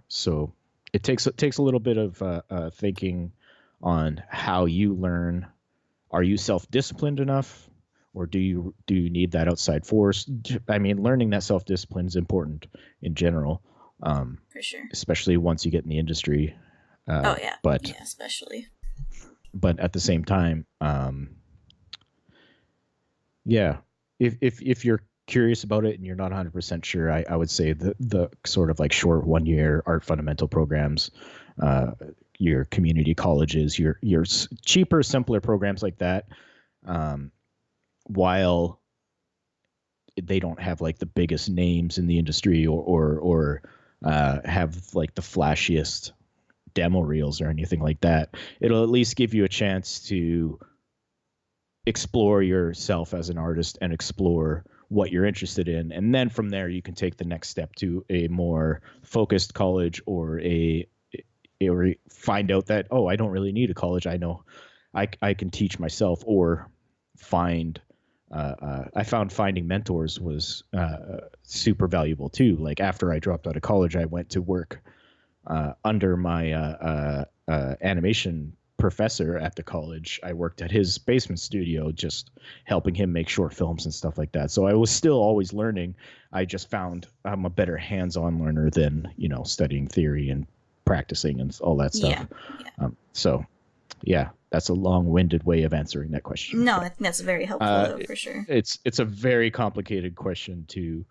so it takes a little bit of thinking on how you learn. Are you self-disciplined enough, or do you need that outside force? I mean, learning that self-discipline is important in general, For sure. especially once you get in the industry. Oh yeah. But Yeah, especially. at the same time, yeah, if you're curious about it and you're not 100% sure, I would say the sort of like short 1 year art fundamental programs, uh, your community colleges, your cheaper, simpler programs like that, um, while they don't have like the biggest names in the industry, or have like the flashiest demo reels or anything like that, it'll at least give you a chance to explore yourself as an artist and explore what you're interested in, and then from there you can take the next step to a more focused college, or find out that, oh, I don't really need a college. I know I can teach myself, or find I found finding mentors was super valuable too. Like after I dropped out of college, I went to work under my animation professor at the college. I worked at his basement studio, just helping him make short films and stuff like that. So I was still always learning. I just found I'm a better hands-on learner than, studying theory and practicing and all that stuff. Yeah. Yeah. So yeah, that's a long-winded way of answering that question. No, I But think that's very helpful though, for sure. it's a very complicated question to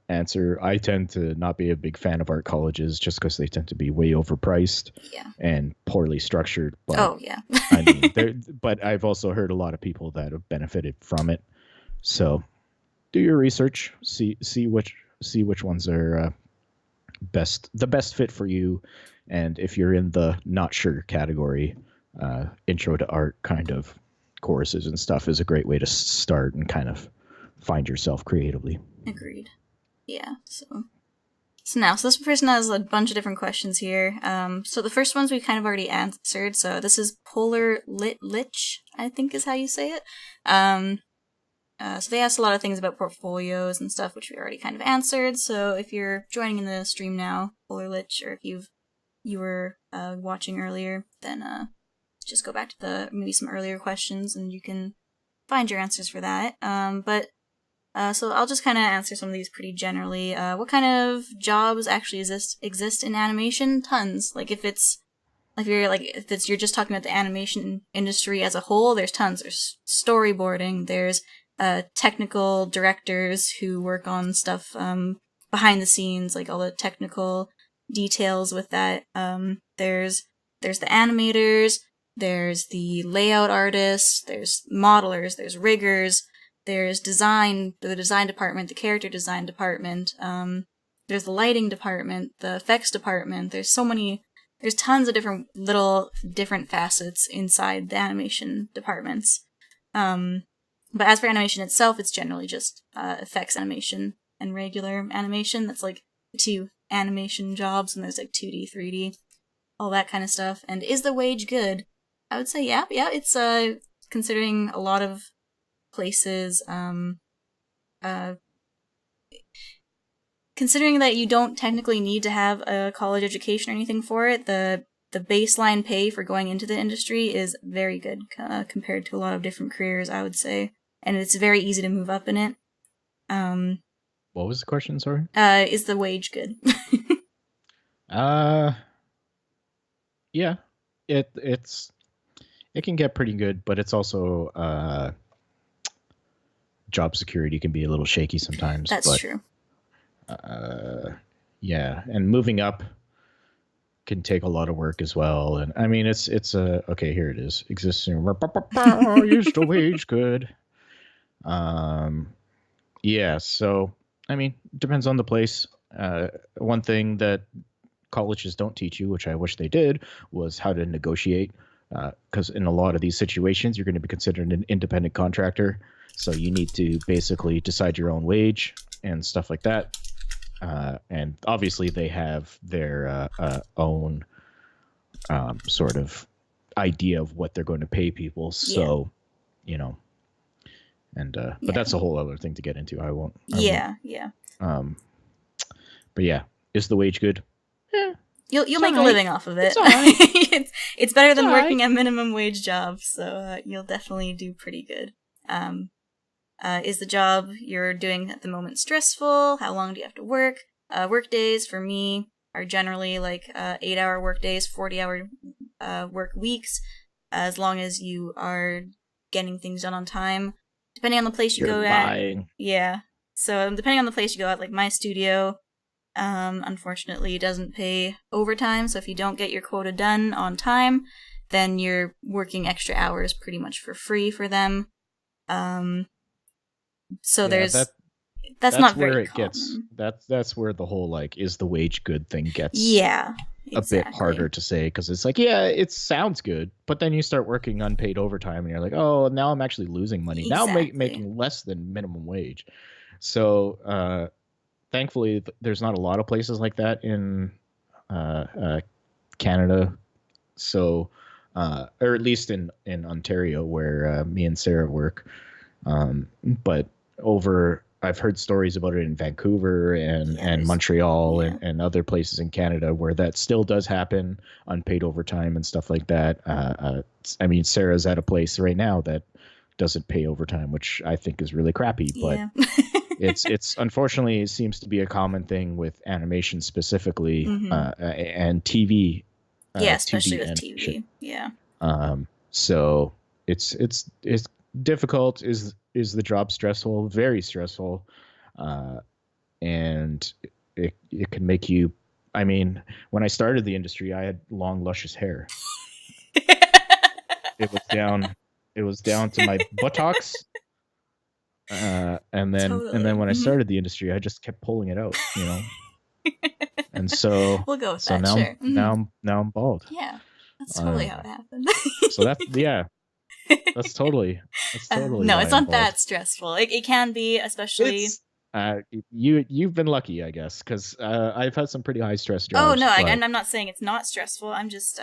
answer. I tend to not be a big fan of art colleges just because they tend to be way overpriced Yeah. and poorly structured. But Oh yeah. I mean, but I've also heard a lot of people that have benefited from it. So do your research, see which ones are the best fit for you, and if you're in the not sure category, intro to art kind of courses and stuff is a great way to start and kind of find yourself creatively. Agreed. Yeah. So this person has a bunch of different questions here. So the first ones we kind of already answered. So this is Polar Lich, I think is how you say it. So they asked a lot of things about portfolios and stuff, which we already kind of answered. So if you're joining in the stream now, Polar Lich, or if you were watching earlier, then just go back to maybe some earlier questions and you can find your answers for that. So I'll just kind of answer some of these pretty generally. What kind of jobs actually exist in animation? Tons. Like if you're just talking about the animation industry as a whole, there's tons. There's storyboarding. There's technical directors who work on stuff behind the scenes, like all the technical details with that. There's the animators. There's the layout artists. There's modelers. There's riggers. There's the design department, the character design department. There's the lighting department, the effects department. There's tons of different facets inside the animation departments. But as for animation itself, it's generally just effects animation and regular animation. That's like the two animation jobs, and there's like 2D, 3D, all that kind of stuff. And is the wage good? I would say yeah. It's considering a lot of places, considering that you don't technically need to have a college education or anything for it, the baseline pay for going into the industry is very good compared to a lot of different careers, I would say, and it's very easy to move up in it. What was the question? Sorry. Is the wage good? Yeah, it can get pretty good, but it's also job security can be a little shaky sometimes. That's true. Yeah, and moving up can take a lot of work as well. And I mean, it's a okay. Here it is. Existing used to wage good. Yeah. So I mean, depends on the place. One thing that colleges don't teach you, which I wish they did, was how to negotiate. Because in a lot of these situations, you're going to be considered an independent contractor, so you need to basically decide your own wage and stuff like that. And obviously, they have their own sort of idea of what they're going to pay people. So, you know, and but that's a whole other thing to get into. I won't. Yeah. But yeah, is the wage good? You'll make a living off of it. It's better than working a minimum wage job, so you'll definitely do pretty good. Is the job you're doing at the moment stressful? How long do you have to work? Work days for me are generally like 8-hour work days, 40-hour work weeks, as long as you are getting things done on time. Depending on the place you go at. Yeah. So depending on the place you go at, like my studio, unfortunately doesn't pay overtime, so if you don't get your quota done on time, then you're working extra hours pretty much for free for them. So that's not very common. That's where the whole like is the wage good thing gets a bit harder to say, because it's like, yeah, it sounds good, but then you start working unpaid overtime and you're like, oh, now I'm actually losing money. Now I'm making less than minimum wage. So thankfully, there's not a lot of places like that in Canada. So, or at least in Ontario, where me and Sarah work. But I've heard stories about it in Vancouver and Montreal and other places in Canada where that still does happen, unpaid overtime and stuff like that. I mean, Sarah's at a place right now that doesn't pay overtime, which I think is really crappy, but it's unfortunately, it seems to be a common thing with animation specifically, and TV. Especially with TV. Yeah. So it's difficult. Is the job stressful? Very stressful. And it can make you, I mean, when I started the industry, I had long, luscious hair. It was down to my buttocks. And then when I started the industry, I just kept pulling it out, you know. And so we'll go with so that. now Sure. now I'm bald. Yeah, that's totally how it happened. So that's totally no, it's not that stressful. It can be, especially. You've been lucky, I guess, because I've had some pretty high stress jobs. Oh no, I'm not saying it's not stressful. I'm just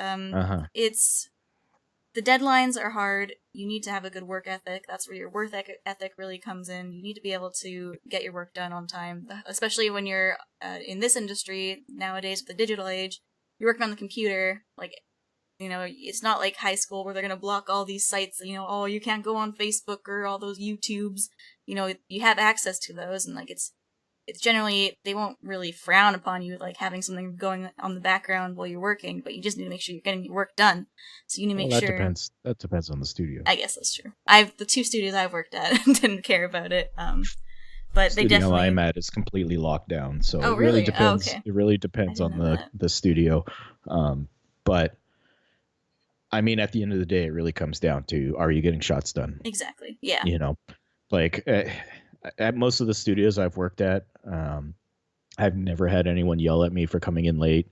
it's the deadlines are hard. You need to have a good work ethic. That's where your work ethic really comes in. You need to be able to get your work done on time, especially when you're in this industry nowadays with the digital age. You're working on the computer, like, you know, it's not like high school where they're going to block all these sites, you know, oh, you can't go on Facebook or all those YouTubes. You know, you have access to those, and like it's generally, they won't really frown upon you like having something going on the background while you're working, but you just need to make sure you're getting your work done. So you need to make sure. That depends on the studio. I guess that's true. The 2 studios I've worked at didn't care about it. But they definitely. I'm at is completely locked down, so it really depends. Okay. It really depends on the studio, but I mean, at the end of the day, it really comes down to, are you getting shots done? Exactly. Yeah. You know, like at most of the studios I've worked at, I've never had anyone yell at me for coming in late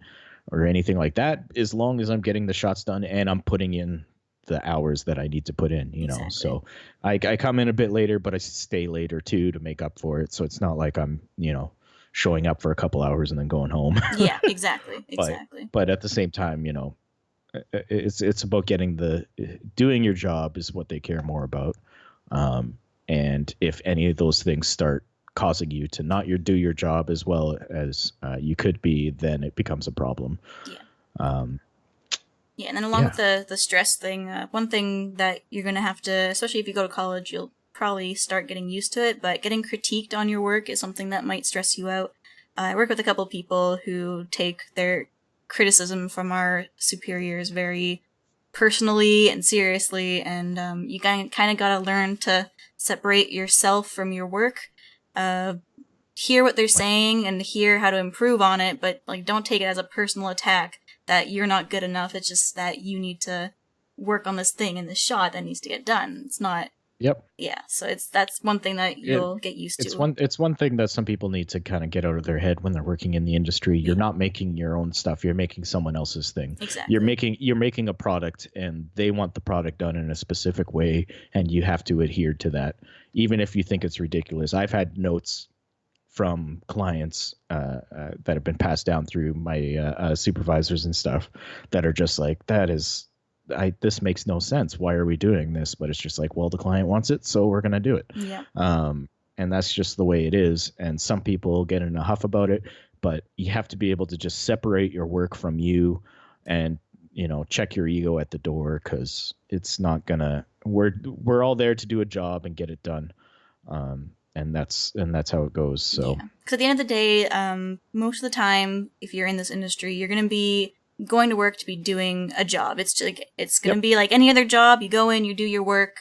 or anything like that, as long as I'm getting the shots done and I'm putting in the hours that I need to put in, you know. So I come in a bit later, but I stay later too to make up for it. So it's not like I'm, you know, showing up for a couple hours and then going home. Yeah, exactly. But at the same time, you know, it's about doing your job is what they care more about. And if any of those things start causing you to not do your job as well as you could be, then it becomes a problem. Yeah. Yeah, and then along with the stress thing, one thing that you're going to have to, especially if you go to college, you'll probably start getting used to it, but getting critiqued on your work is something that might stress you out. I work with a couple people who take their criticism from our superiors very personally and seriously, and you kind of got to learn to separate yourself from your work, hear what they're saying and hear how to improve on it, but like don't take it as a personal attack. that you're not good enough. It's just that you need to work on this thing in this shot that needs to get done. It's not. Yep. Yeah, so that's one thing that you'll get used to. It's one thing that some people need to kind of get out of their head when they're working in the industry. You're not making your own stuff. You're making someone else's thing. Exactly. You're making a product, and they want the product done in a specific way, and you have to adhere to that, even if you think it's ridiculous. I've had notes from clients that have been passed down through my supervisors and stuff that are just like, this makes no sense. Why are we doing this? But it's just like, well, the client wants it, so we're going to do it. Yeah. And that's just the way it is. And some people get in a huff about it, but you have to be able to just separate your work from you and, check your ego at the door, because it's not gonna, we're all there to do a job and get it done. And that's how it goes. So, because at the end of the day, most of the time, if you're in this industry, you're going to be going to work to be doing a job. It's going to be like any other job. You go in, you do your work,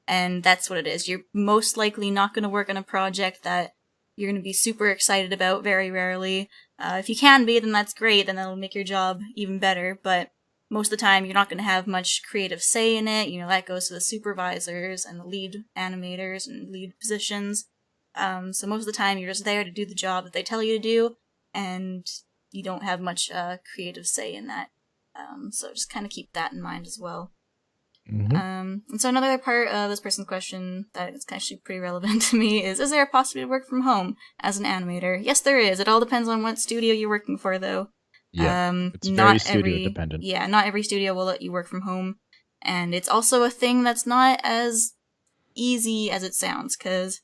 and that's what it is. You're most likely not going to work on a project that you're going to be super excited about, very rarely. If you can be, then that's great, then that'll make your job even better, but most of the time you're not going to have much creative say in it. That goes to the supervisors and the lead animators and lead positions. So most of the time you're just there to do the job that they tell you to do, and you don't have much creative say in that. So just kind of keep that in mind as well. Mm-hmm. And so another part of this person's question that is actually pretty relevant to me is there a possibility to work from home as an animator? Yes, there is. It all depends on what studio you're working for, though. Yeah, it's very studio dependent. Yeah, not every studio will let you work from home. And it's also a thing that's not as easy as it sounds, because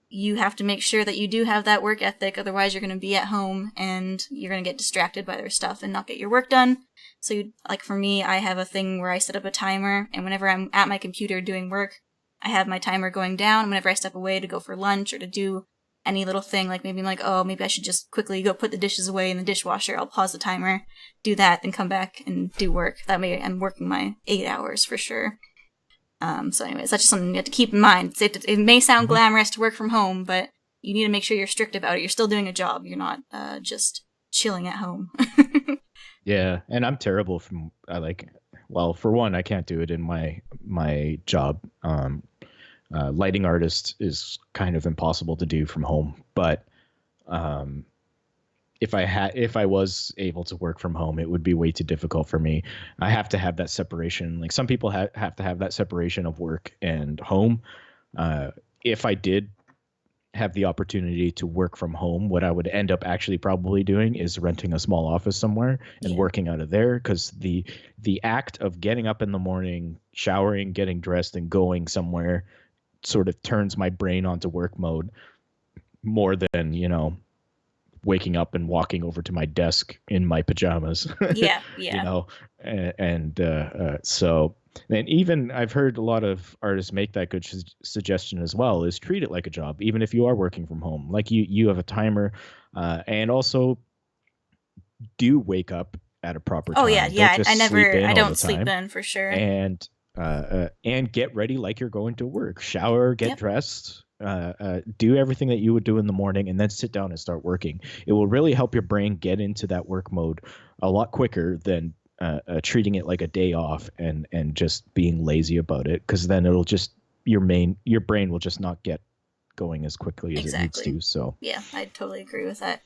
you have to make sure that you do have that work ethic, otherwise you're going to be at home and you're going to get distracted by their stuff and not get your work done. So, for me, I have a thing where I set up a timer, and whenever I'm at my computer doing work, I have my timer going down. Whenever I step away to go for lunch or to do any little thing, maybe I'm like, oh, maybe I should just quickly go put the dishes away in the dishwasher, I'll pause the timer, do that, then come back and do work. That way I'm working my 8 hours for sure. So anyways, that's just something you have to keep in mind. It may sound glamorous to work from home, but you need to make sure you're strict about it. You're still doing a job. You're not just chilling at home. Yeah, and I'm terrible for one, I can't do it in my job. Lighting artist is kind of impossible to do from home, but if I was able to work from home, it would be way too difficult for me. I have to have that separation. Like, some people have to have that separation of work and home. If I did have the opportunity to work from home, what I would end up actually probably doing is renting a small office somewhere and working out of there, because the act of getting up in the morning, showering, getting dressed, and going somewhere sort of turns my brain onto work mode more than, waking up and walking over to my desk in my pajamas. Yeah. So, and even I've heard a lot of artists make that good suggestion as well, is treat it like a job, even if you are working from home. Like, you have a timer, and also do wake up at a proper time. Oh yeah. I don't sleep in for sure. And get ready like you're going to work. Shower, get dressed, do everything that you would do in the morning, and then sit down and start working. It will really help your brain get into that work mode a lot quicker than treating it like a day off and just being lazy about it, because then it'll just your brain will just not get going as quickly as it needs to. So yeah, I totally agree with that.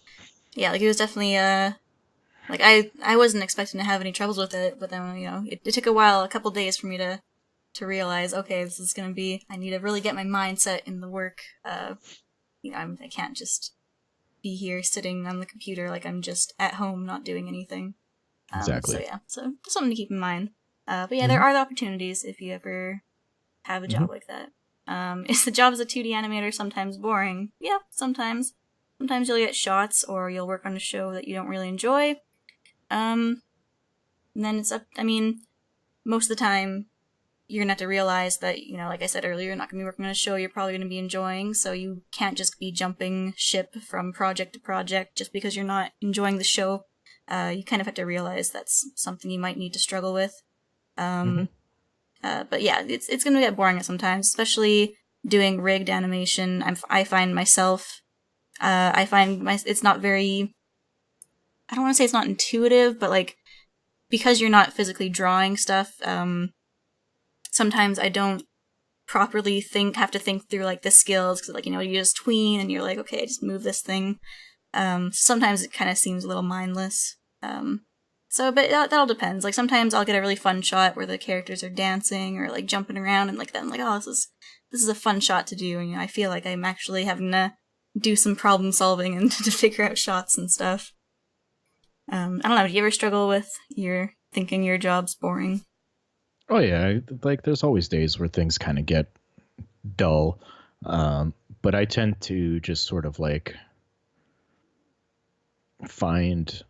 Yeah, it was definitely I wasn't expecting to have any troubles with it, but then it took a couple days for me to realize, okay, this is gonna be, I need to really get my mindset in the work. I can't just be here sitting on the computer like I'm just at home not doing anything. Exactly. So just something to keep in mind. But yeah, there are the opportunities if you ever have a job like that. Is the job as a 2D animator sometimes boring? Yeah, sometimes. Sometimes you'll get shots, or you'll work on a show that you don't really enjoy. And then most of the time, you're going to have to realize that, like I said earlier, you're not going to be working on a show you're probably going to be enjoying, so you can't just be jumping ship from project to project just because you're not enjoying the show. You kind of have to realize that's something you might need to struggle with. But yeah, it's going to get boring sometimes, especially doing rigged animation. I find myself, it's not very, I don't want to say it's not intuitive, but because you're not physically drawing stuff, sometimes I don't properly have to think through like the skills, because like, you know, you just tween and you're like, okay, just move this thing. Sometimes it kind of seems a little mindless. But that all depends. Like sometimes I'll get a really fun shot where the characters are dancing or like jumping around, and like then I'm like, oh, this is a fun shot to do, and you know, I feel like I'm actually having to do some problem solving and to figure out shots and stuff. I don't know. Do you ever struggle with thinking your job's boring? Oh yeah, like there's always days where things kind of get dull, but I tend to just sort of like find,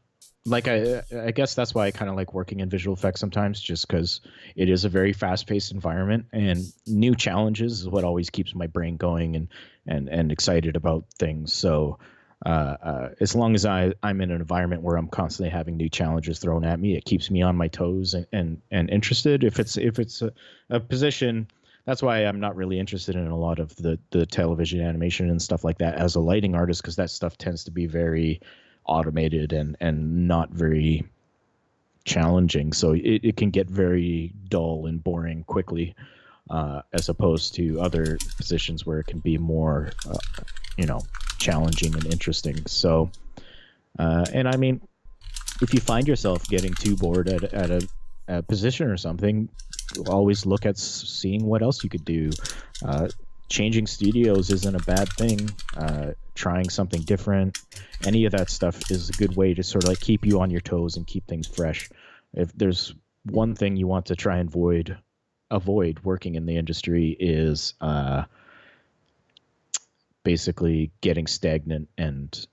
like I guess that's why I kind of like working in visual effects sometimes, just because it is a very fast-paced environment, and new challenges is what always keeps my brain going and excited about things. So as long as I'm in an environment where I'm constantly having new challenges thrown at me, it keeps me on my toes and interested. If it's a position, that's why I'm not really interested in a lot of the television animation and stuff like that as a lighting artist, because that stuff tends to be very automated and not very challenging. So it can get very dull and boring quickly, as opposed to other positions where it can be more, challenging and interesting. So, and I mean, if you find yourself getting too bored at a position or something, always look at seeing what else you could do. Changing studios isn't a bad thing. Trying something different, any of that stuff is a good way to sort of like keep you on your toes and keep things fresh. If there's one thing you want to try and avoid working in the industry is basically getting stagnant and,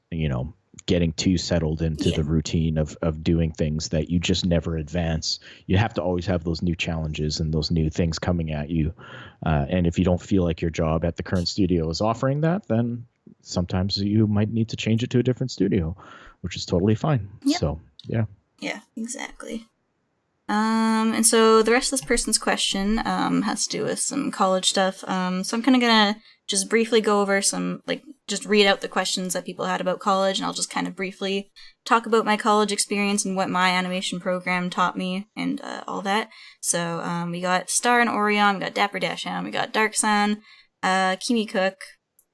getting too settled into the routine of doing things that you just never advance. You have to always have those new challenges and those new things coming at you. And if you don't feel like your job at the current studio is offering that, then sometimes you might need to change it to a different studio, which is totally fine. Yep. So, yeah. Yeah, exactly. And so the rest of this person's question has to do with some college stuff. So I'm kind of gonna just briefly go over some, like, just read out the questions that people had about college, and I'll just kind of briefly talk about my college experience and what my animation program taught me and all that. So we got Star and Orion, we got Dapper Dashan, we got Dark Sun, Kimi Cook,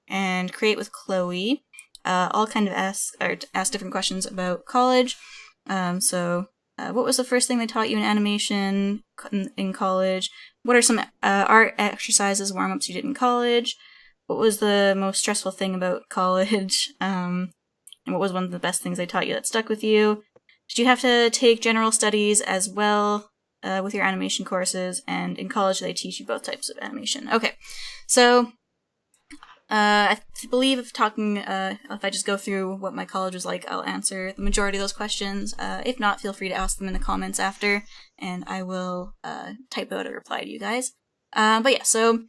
and Create with Chloe. All kind of ask different questions about college. What was the first thing they taught you in animation in college? What are some art exercises, warm-ups you did in college? What was the most stressful thing about college? And what was one of the best things they taught you that stuck with you? Did you have to take general studies as well with your animation courses? And in college, they teach you both types of animation. Okay, so I believe if I just go through what my college was like, I'll answer the majority of those questions. If not, feel free to ask them in the comments after, and I will type out a reply to you guys. So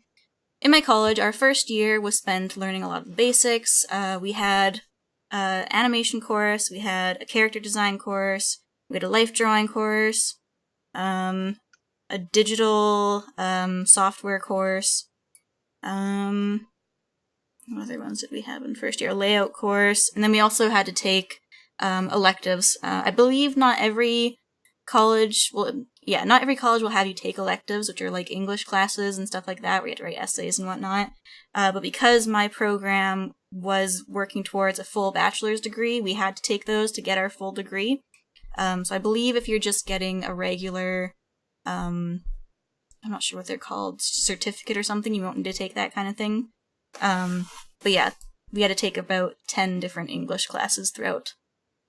in my college, our first year was spent learning a lot of the basics. We had animation course, we had a character design course, we had a life drawing course, a digital software course. What other ones did we have in first year? A layout course. And then we also had to take electives. I believe not every college will have you take electives, which are like English classes and stuff like that, where you have to write essays and whatnot. But because my program was working towards a full bachelor's degree, we had to take those to get our full degree. So I believe if you're just getting a regular, I'm not sure what they're called, certificate or something, you won't need to take that kind of thing. But yeah, we had to take about 10 different English classes throughout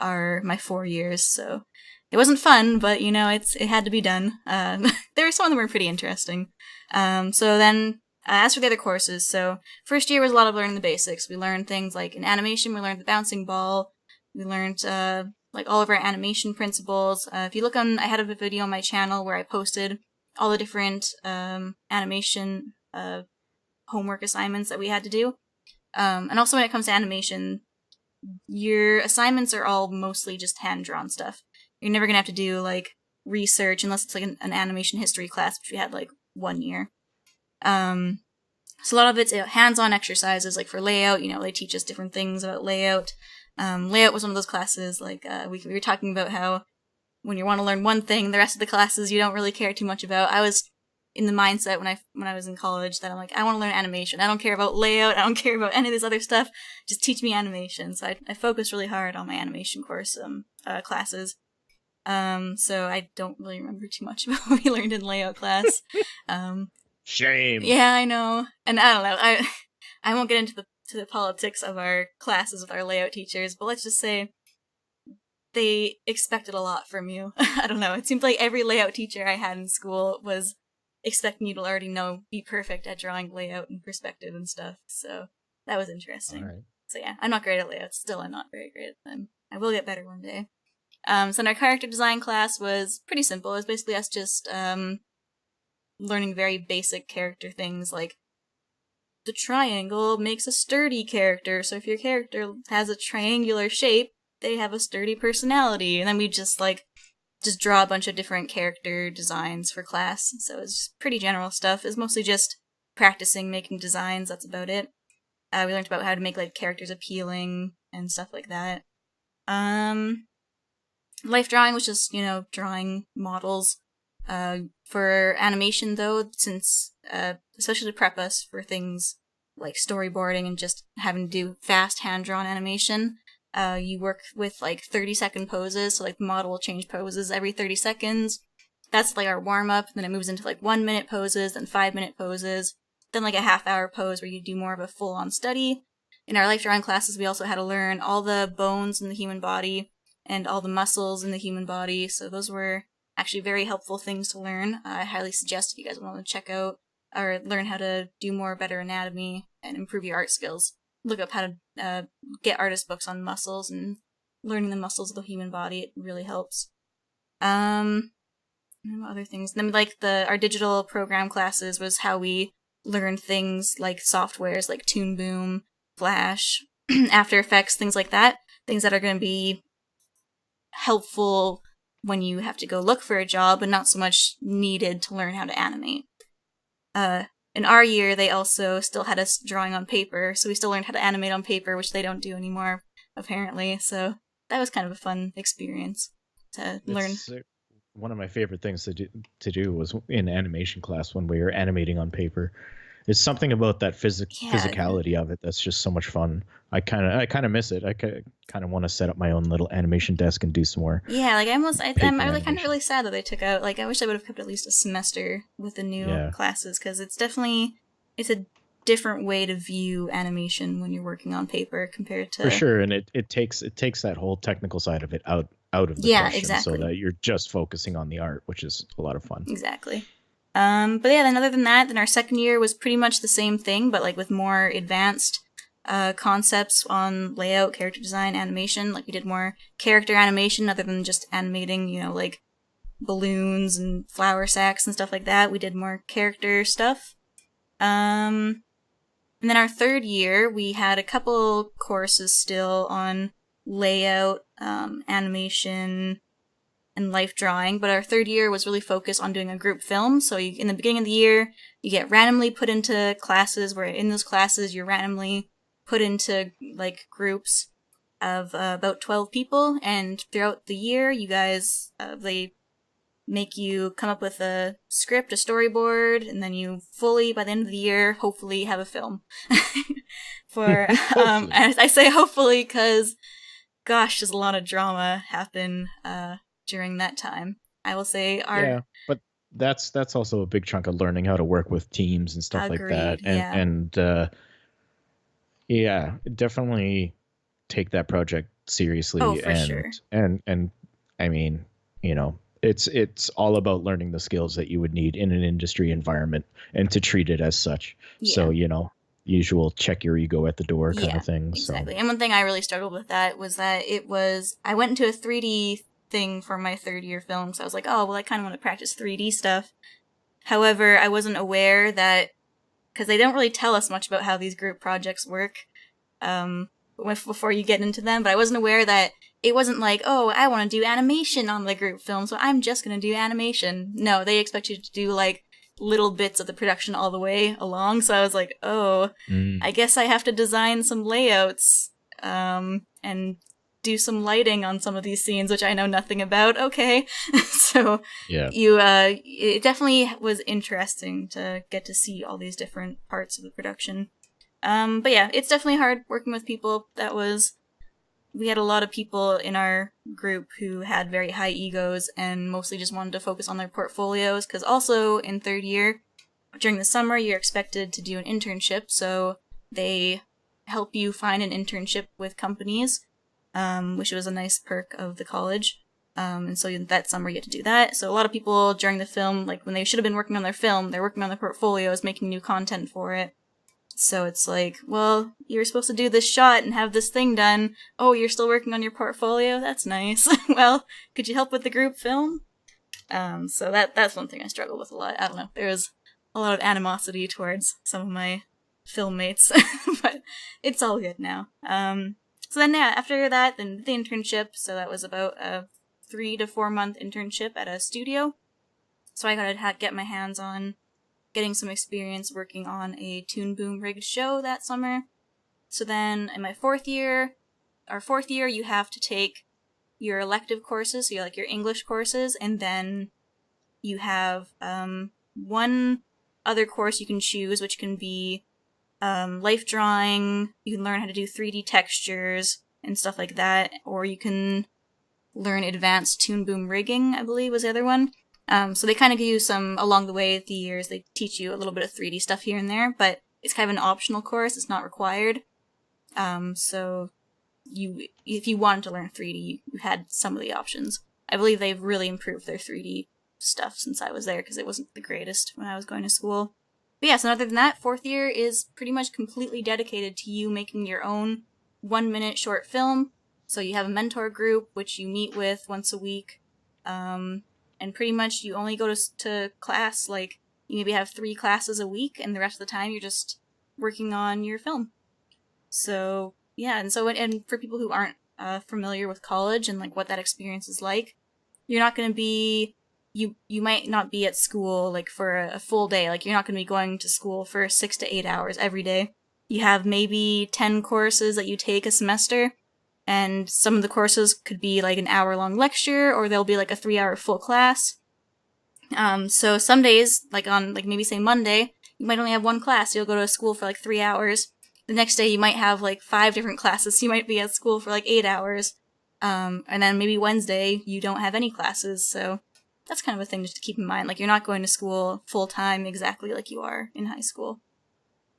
my 4 years, so it wasn't fun, but it had to be done. Some of them were pretty interesting. So then, as for the other courses, so first year was a lot of learning the basics. We learned things like in animation, we learned the bouncing ball, we learned like all of our animation principles. If you look I had a video on my channel where I posted all the different animation homework assignments that we had to do. And also when it comes to animation, your assignments are all mostly just hand-drawn stuff. You're never going to have to do, like, research unless it's, like, an animation history class, which we had, like, 1 year. So a lot of it's hands-on exercises, like, for layout, they teach us different things about layout. Layout was one of those classes, like, we were talking about how when you want to learn one thing, the rest of the classes you don't really care too much about. I was in the mindset when I was in college that I'm like, I want to learn animation. I don't care about layout. I don't care about any of this other stuff. Just teach me animation. So I focused really hard on my animation course classes. So I don't really remember too much about what we learned in layout class. Shame. Yeah, I know. And I don't know. I won't get into the politics of our classes with our layout teachers, but let's just say they expected a lot from you. I don't know. It seemed like every layout teacher I had in school was expecting you to already be perfect at drawing layout and perspective and stuff. So that was interesting. Right. So yeah, I'm not great at layouts. Still, I'm not very great at them. I will get better one day. So in our character design class was pretty simple. It was basically us just learning very basic character things like the triangle makes a sturdy character. So if your character has a triangular shape, they have a sturdy personality. And then we just draw a bunch of different character designs for class. So it's pretty general stuff. It's mostly just practicing making designs. That's about it. We learned about how to make characters appealing and stuff like that. Life drawing was just, drawing models. For animation, though, since especially to prep us for things like storyboarding and just having to do fast hand-drawn animation, you work with 30-second poses. So the model will change poses every 30 seconds. That's our warm-up. Then it moves into 1-minute poses, then 5-minute poses, then a half-hour pose where you do more of a full-on study. In our life drawing classes, we also had to learn all the bones in the human body and all the muscles in the human body. So those were actually very helpful things to learn. I highly suggest if you guys want to check out or learn how to do better anatomy and improve your art skills, look up how to get artist books on muscles and learning the muscles of the human body. It really helps. Other things. Then our digital program classes was how we learned things like softwares like Toon Boom, Flash, After Effects, things like that. Things that are going to be helpful when you have to go look for a job, but not so much needed to learn how to animate. In our year, they also still had us drawing on paper, so we still learned how to animate on paper, which they don't do anymore, apparently. So that was kind of a fun experience to learn. One of my favorite things to do was in animation class when we were animating on paper. There's something about that physicality of it that's just so much fun. I kind of miss it. I kind of want to set up my own little animation desk and do some more. Yeah, I'm really sad that they took out. I wish I would have kept at least a semester with the new classes, because it's a different way to view animation when you're working on paper compared to. For sure, and it takes that whole technical side of it out of the question, exactly. So that you're just focusing on the art, which is a lot of fun. Exactly. But yeah, then other than that, then our second year was pretty much the same thing, but with more advanced concepts on layout, character design, animation. We did more character animation other than just animating, balloons and flour sacks and stuff like that. We did more character stuff. And then our third year, we had a couple courses still on layout, animation, and life drawing, but our third year was really focused on doing a group film. So in the beginning of the year, you get randomly put into classes where in those classes you're randomly put into groups of about 12 people, and throughout the year you guys they make you come up with a script, a storyboard, and then you fully, by the end of the year, hopefully have a film. I say hopefully because gosh, there's a lot of drama happen during that time. I will say but that's also a big chunk of learning how to work with teams and stuff like that. And definitely take that project seriously. Oh, for sure. And I mean, it's all about learning the skills that you would need in an industry environment and to treat it as such. Yeah. So, usual check your ego at the door kind of thing. Exactly. So. And one thing I really struggled with that was that I went into a 3D thing for my third year film, so I was like, oh, well, I kind of want to practice 3D stuff. However, I wasn't aware that, because they don't really tell us much about how these group projects work before you get into them, but I wasn't aware that it wasn't like, oh, I want to do animation on the group film, so I'm just going to do animation. No, they expect you to do little bits of the production all the way along, so I was like, oh, I guess I have to design some layouts, and do some lighting on some of these scenes, which I know nothing about. Okay. So Yeah. it definitely was interesting to get to see all these different parts of the production. But yeah, it's definitely hard working with people. We had a lot of people in our group who had very high egos and mostly just wanted to focus on their portfolios, because also in third year, during the summer, you're expected to do an internship, so they help you find an internship with companies, which was a nice perk of the college. And so that summer you get to do that. So a lot of people during the film, like when they should have been working on their film, they're working on their portfolios, making new content for it. So it's like, well, you're supposed to do this shot and have this thing done. Oh, you're still working on your portfolio? That's nice. Well, could you help with the group film? So that's one thing I struggle with a lot. I don't know. There was a lot of animosity towards some of my film mates, but it's all good now. So then, yeah, after that, then the internship. So that was about a 3 to 4 month internship at a studio. So I got to get my hands on getting some experience working on a Toon Boom rigged show that summer. So then in my our fourth year, you have to take your elective courses, so your English courses, and then you have one other course you can choose, which can be life drawing. You can learn how to do 3D textures and stuff like that, or you can learn advanced Toon Boom rigging, I believe was the other one. So they kind of give you some, along the way, the years, they teach you a little bit of 3D stuff here and there, but it's kind of an optional course, it's not required. So if you wanted to learn 3D, you had some of the options. I believe they've really improved their 3D stuff since I was there, because it wasn't the greatest when I was going to school. But yeah, so other than that, fourth year is pretty much completely dedicated to you making your own 1-minute short film. So you have a mentor group, which you meet with once a week, and pretty much you only go to class, like, you maybe have 3 classes a week, and the rest of the time you're just working on your film. So, yeah, and for people who aren't familiar with college and, like, what that experience is like, you're not going to be, you might not be at school, like, for a full day. Like, you're not going to be going to school for 6 to 8 hours every day. You have maybe 10 courses that you take a semester, and some of the courses could be like an hour-long lecture, or they'll be like a 3-hour full class. So some days, like on, like maybe say Monday, you might only have one class. You'll go to school for like 3 hours. The next day you might have like 5 different classes. So you might be at school for like 8 hours. And then maybe Wednesday you don't have any classes. So that's kind of a thing just to keep in mind. Like, you're not going to school full-time exactly like you are in high school.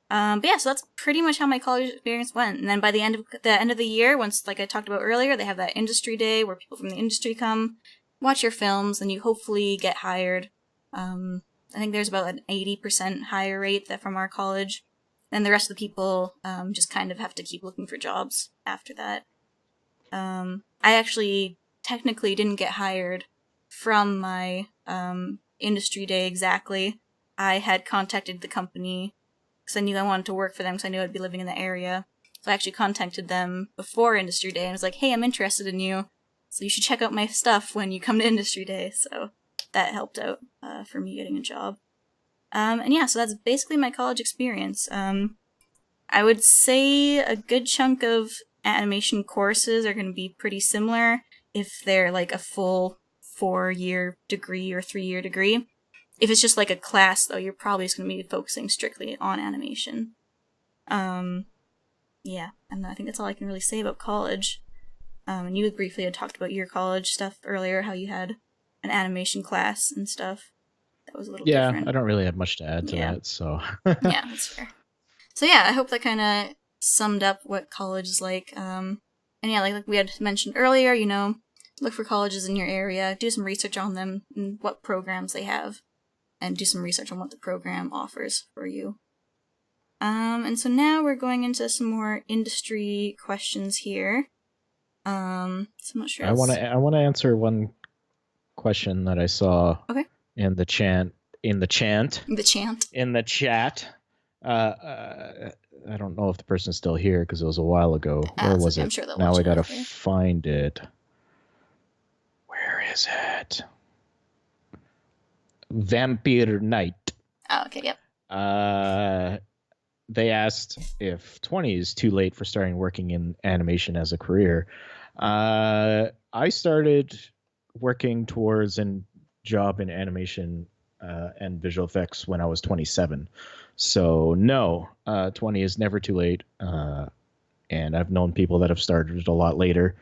But yeah, so that's pretty much how my college experience went. And then by the end of the year, once, like I talked about earlier, they have that industry day where people from the industry come, watch your films, and you hopefully get hired. I think there's about an 80% hire rate from our college. And the rest of the people just kind of have to keep looking for jobs after that. I actually technically didn't get hired from my industry day exactly. I had contacted the company because I knew I wanted to work for them, because I knew I'd be living in the area. So I actually contacted them before Industry Day and was like, hey, I'm interested in you, so you should check out my stuff when you come to Industry Day. So that helped out for me getting a job. And yeah, so that's basically my college experience. I would say a good chunk of animation courses are going to be pretty similar if they're like a full 4-year degree or 3-year degree. If it's just like a class, though, you're probably just going to be focusing strictly on animation. Yeah, and I think that's all I can really say about college. And you briefly had talked about your college stuff earlier, how you had an animation class and stuff. That was a little different. Yeah, I don't really have much to add to that, so... Yeah, that's fair. So yeah, I hope that kind of summed up what college is like. And yeah, like we had mentioned earlier, look for colleges in your area, do some research on them and what programs they have, and do some research on what the program offers for you. And so now we're going into some more industry questions here. So I'm not sure. I want to answer one question that I saw in the chat. I don't know if the person's still here because it was a while ago. Where was it? I'm sure now I gotta find it. Where is it? Vampire Knight. Oh, okay, yep. They asked if 20 is too late for starting working in animation as a career. I started working towards a job in animation and visual effects when I was 27. So no, 20 is never too late. And I've known people that have started a lot later.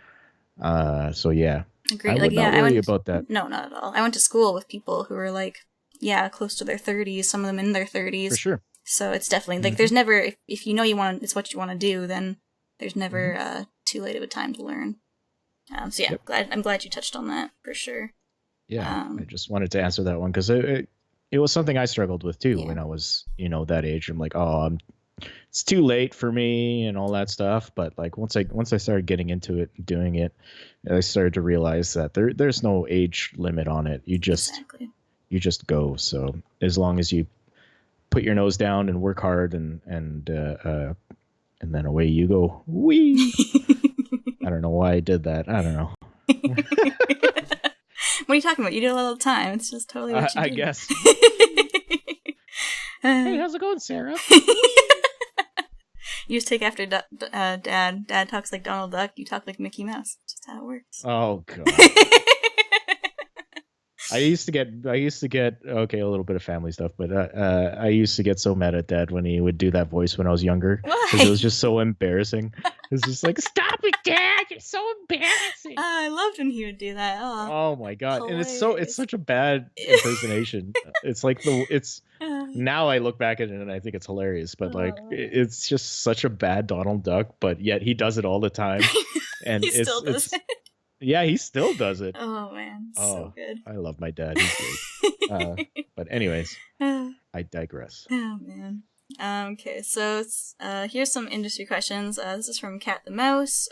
So yeah, I Agree. Like, would yeah, not worry about that. no, not at all. I went to school with people who were like, yeah, close to their 30s, some of them in their For 30s. sure. So it's definitely like, Hmm. there's never, if you know you want, it's what you want to do, then there's Hmm. never too late of a time to learn. So yeah, Yep. I'm glad you touched on that for sure. Yeah, I Um, just wanted to answer that one because it was something I struggled with too yeah, when I was, that age. I'm like, oh, it's too late for me and all that stuff. But like once I started getting into it, doing it, I started to realize that there's no age limit on it. exactly. You just go. So as long as you put your nose down and work hard and then away you go. Wee. I don't know why I did that. I don't know. What are you talking about? You do it all the time. It's just totally what you I do. guess. Hey, Uh, how's it going, Sarah? you just take after Dad. Dad talks like Donald Duck. You talk like Mickey Mouse. It's just how it works. Oh god. I used to get okay, a little bit of family stuff, but I used to get so mad at Dad when he would do that voice when I was younger because it Why? was just so embarrassing. It's just like, stop it, Dad! You're so embarrassing. I loved when he would do that. Oh, Oh my god! And it's hilarious. such a bad impersonation. It's like it's Uh, now I look back at it and I think it's hilarious, but like it's just such a bad Donald Duck, but yet he does it all the time, and he still does it's it. yeah, he still does it. Oh man, so Oh, good. I love my dad. He's great. But anyways, I digress. Oh man. Okay, so here's some industry questions. This is from Cat the Mouse.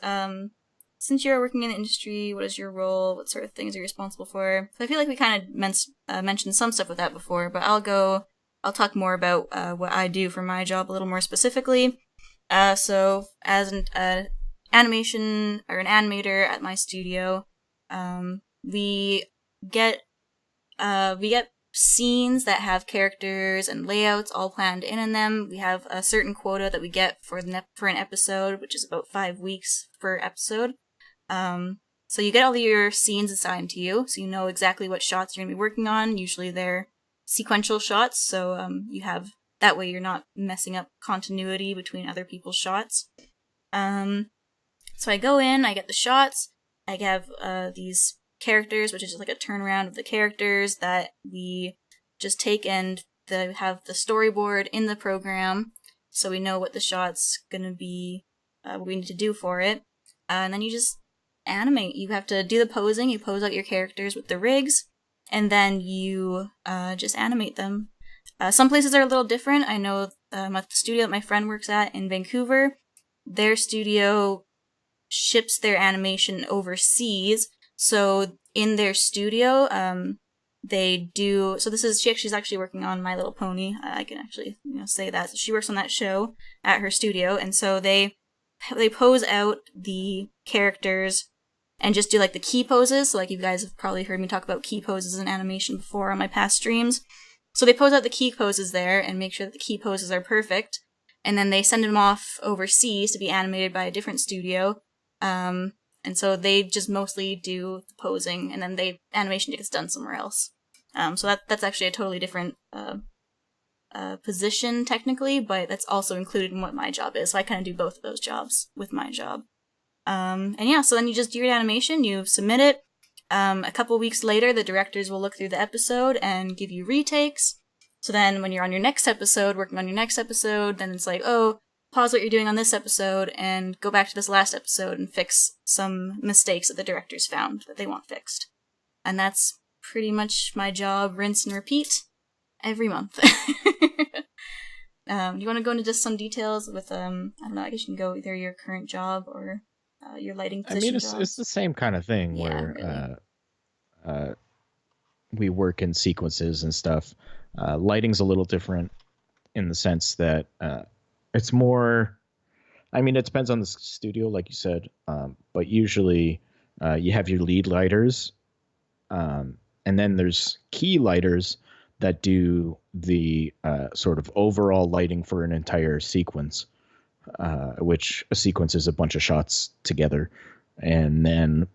Since you're working in the industry, what is your role? What sort of things are you responsible for? So I feel like we kind of mentioned some stuff with that before, but I'll talk more about what I do for my job a little more specifically. So as an animation or an animator at my studio, we get scenes that have characters and layouts all planned in them. We have a certain quota that we get for for an episode, which is about 5 weeks per episode. So you get all your scenes assigned to you, so you know exactly what shots you're going to be working on. Usually they're sequential shots, so you have that way you're not messing up continuity between other people's shots. So I go in, I get the shots, I have these characters, which is just like a turnaround of the characters that we just take and have the storyboard in the program, so we know what the shot's gonna be, what we need to do for it. And then you just animate. You have to do the posing, you pose out your characters with the rigs, and then you just animate them. Some places are a little different. I know at the studio that my friend works at in Vancouver, their studio ships their animation overseas. So in their studio, they do. So this is she's actually working on My Little Pony. I can actually say that. So she works on that show at her studio, and so they pose out the characters and just do like the key poses. So like you guys have probably heard me talk about key poses in animation before on my past streams. So they pose out the key poses there and make sure that the key poses are perfect, and then they send them off overseas to be animated by a different studio. And so they just mostly do the posing, and then animation gets done somewhere else. So that's actually a totally different position technically, but that's also included in what my job is. So I kind of do both of those jobs with my job. And yeah, so then you just do your animation, you submit it. A couple weeks later, the directors will look through the episode and give you retakes. So then when you're on your next episode, working on your next episode, then it's like, oh, pause what you're doing on this episode and go back to this last episode and fix some mistakes that the directors found that they want fixed. And that's pretty much my job, rinse and repeat, every month. Do you want to go into just some details with, I don't know, I guess you can go either your current job or your lighting I mean, position job. it's the same kind of thing Yeah, where we work in sequences and stuff. Lighting's a little different in the sense that it's more. I mean, it depends on the studio, like you said, but usually you have your lead lighters, and then there's key lighters that do the sort of overall lighting for an entire sequence, which a sequence is a bunch of shots together. and then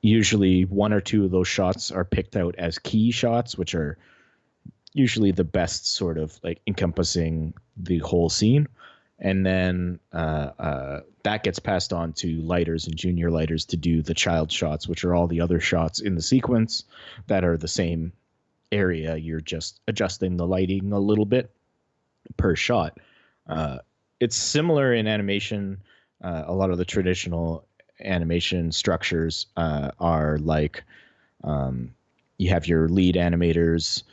usually one or two of those shots are picked out as key shots, which are usually the best sort of like encompassing the whole scene. And then that gets passed on to lighters and junior lighters to do the child shots, which are all the other shots in the sequence that are the same area. You're just adjusting the lighting a little bit per shot. It's similar in animation. A lot of the traditional animation structures are like you have your lead animators,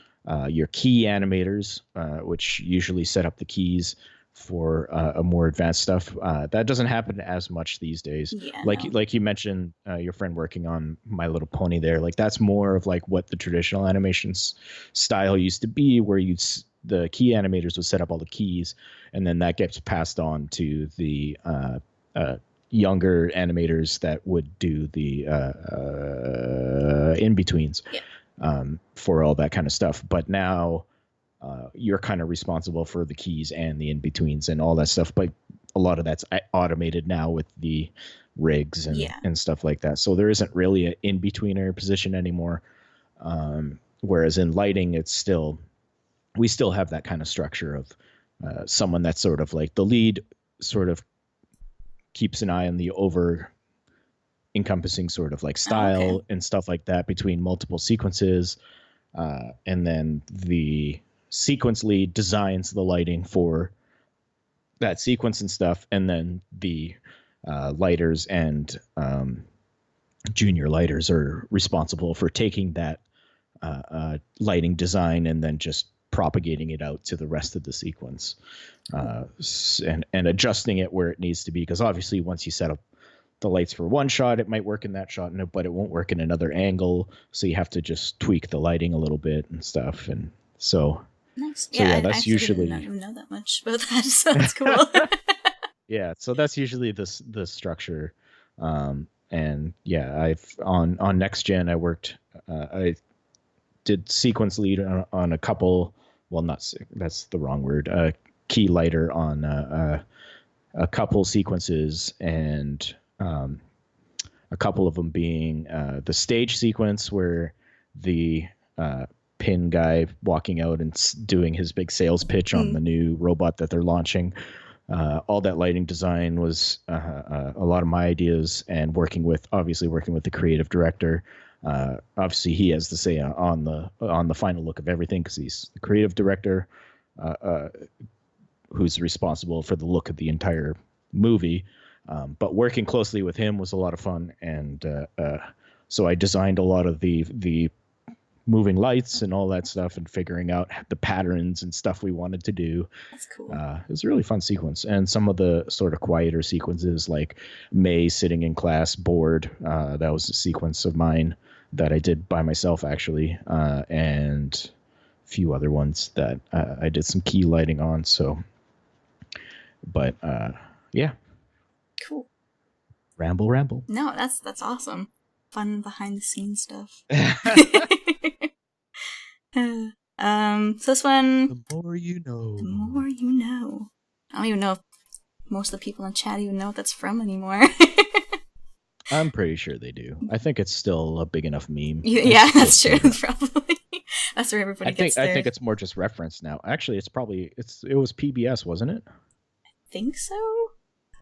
your key animators, which usually set up the keys for a more advanced stuff. That doesn't happen as much these days. Yeah, like you mentioned, your friend working on My Little Pony there. Like that's more of like what the traditional animations style used to be, where the key animators would set up all the keys, and then that gets passed on to the younger animators that would do the in betweens for all that kind of stuff. But now you're kind of responsible for the keys and the in betweens and all that stuff. But a lot of that's automated now with the rigs and stuff like that. So there isn't really an in betweener position anymore. Whereas in lighting, we still have that kind of structure of someone that's sort of like the lead, sort of keeps an eye on the over encompassing sort of like style and stuff like that between multiple sequences. And then the sequence lead designs the lighting for that sequence and stuff. And then the lighters and junior lighters are responsible for taking that lighting design and then just propagating it out to the rest of the sequence and adjusting it where it needs to be. Because obviously once you set up the lights for one shot, it might work in that shot, but it won't work in another angle. So you have to just tweak the lighting a little bit and stuff. And so, nice. So yeah, that's usually. I didn't know that much about that, so that's cool. Yeah, so that's usually the structure. And yeah, I've on Next Gen, I worked. I did sequence lead on a couple. Well, that's the wrong word. Key lighter on a couple sequences, and a couple of them being the stage sequence where the pin guy walking out and doing his big sales pitch on the new robot that they're launching. All that lighting design was a lot of my ideas, and working with the creative director. Obviously, he has to say on the final look of everything because he's the creative director, who's responsible for the look of the entire movie. But working closely with him was a lot of fun, and so I designed a lot of the moving lights and all that stuff, and figuring out the patterns and stuff we wanted to do. That's cool. It was a really fun sequence, and some of the sort of quieter sequences, like May sitting in class bored. That was a sequence of mine that I did by myself, actually, and a few other ones that I did some key lighting on. So, but yeah. Cool. Ramble. No, that's awesome. Fun behind the scenes stuff. So this one. The more you know. The more you know. I don't even know if most of the people in chat even know what that's from anymore. I'm pretty sure they do. I think it's still a big enough meme. Yeah, that's true. Probably. That's where everybody gets there. I think it's more just reference now. Actually, it was PBS, wasn't it? I think so.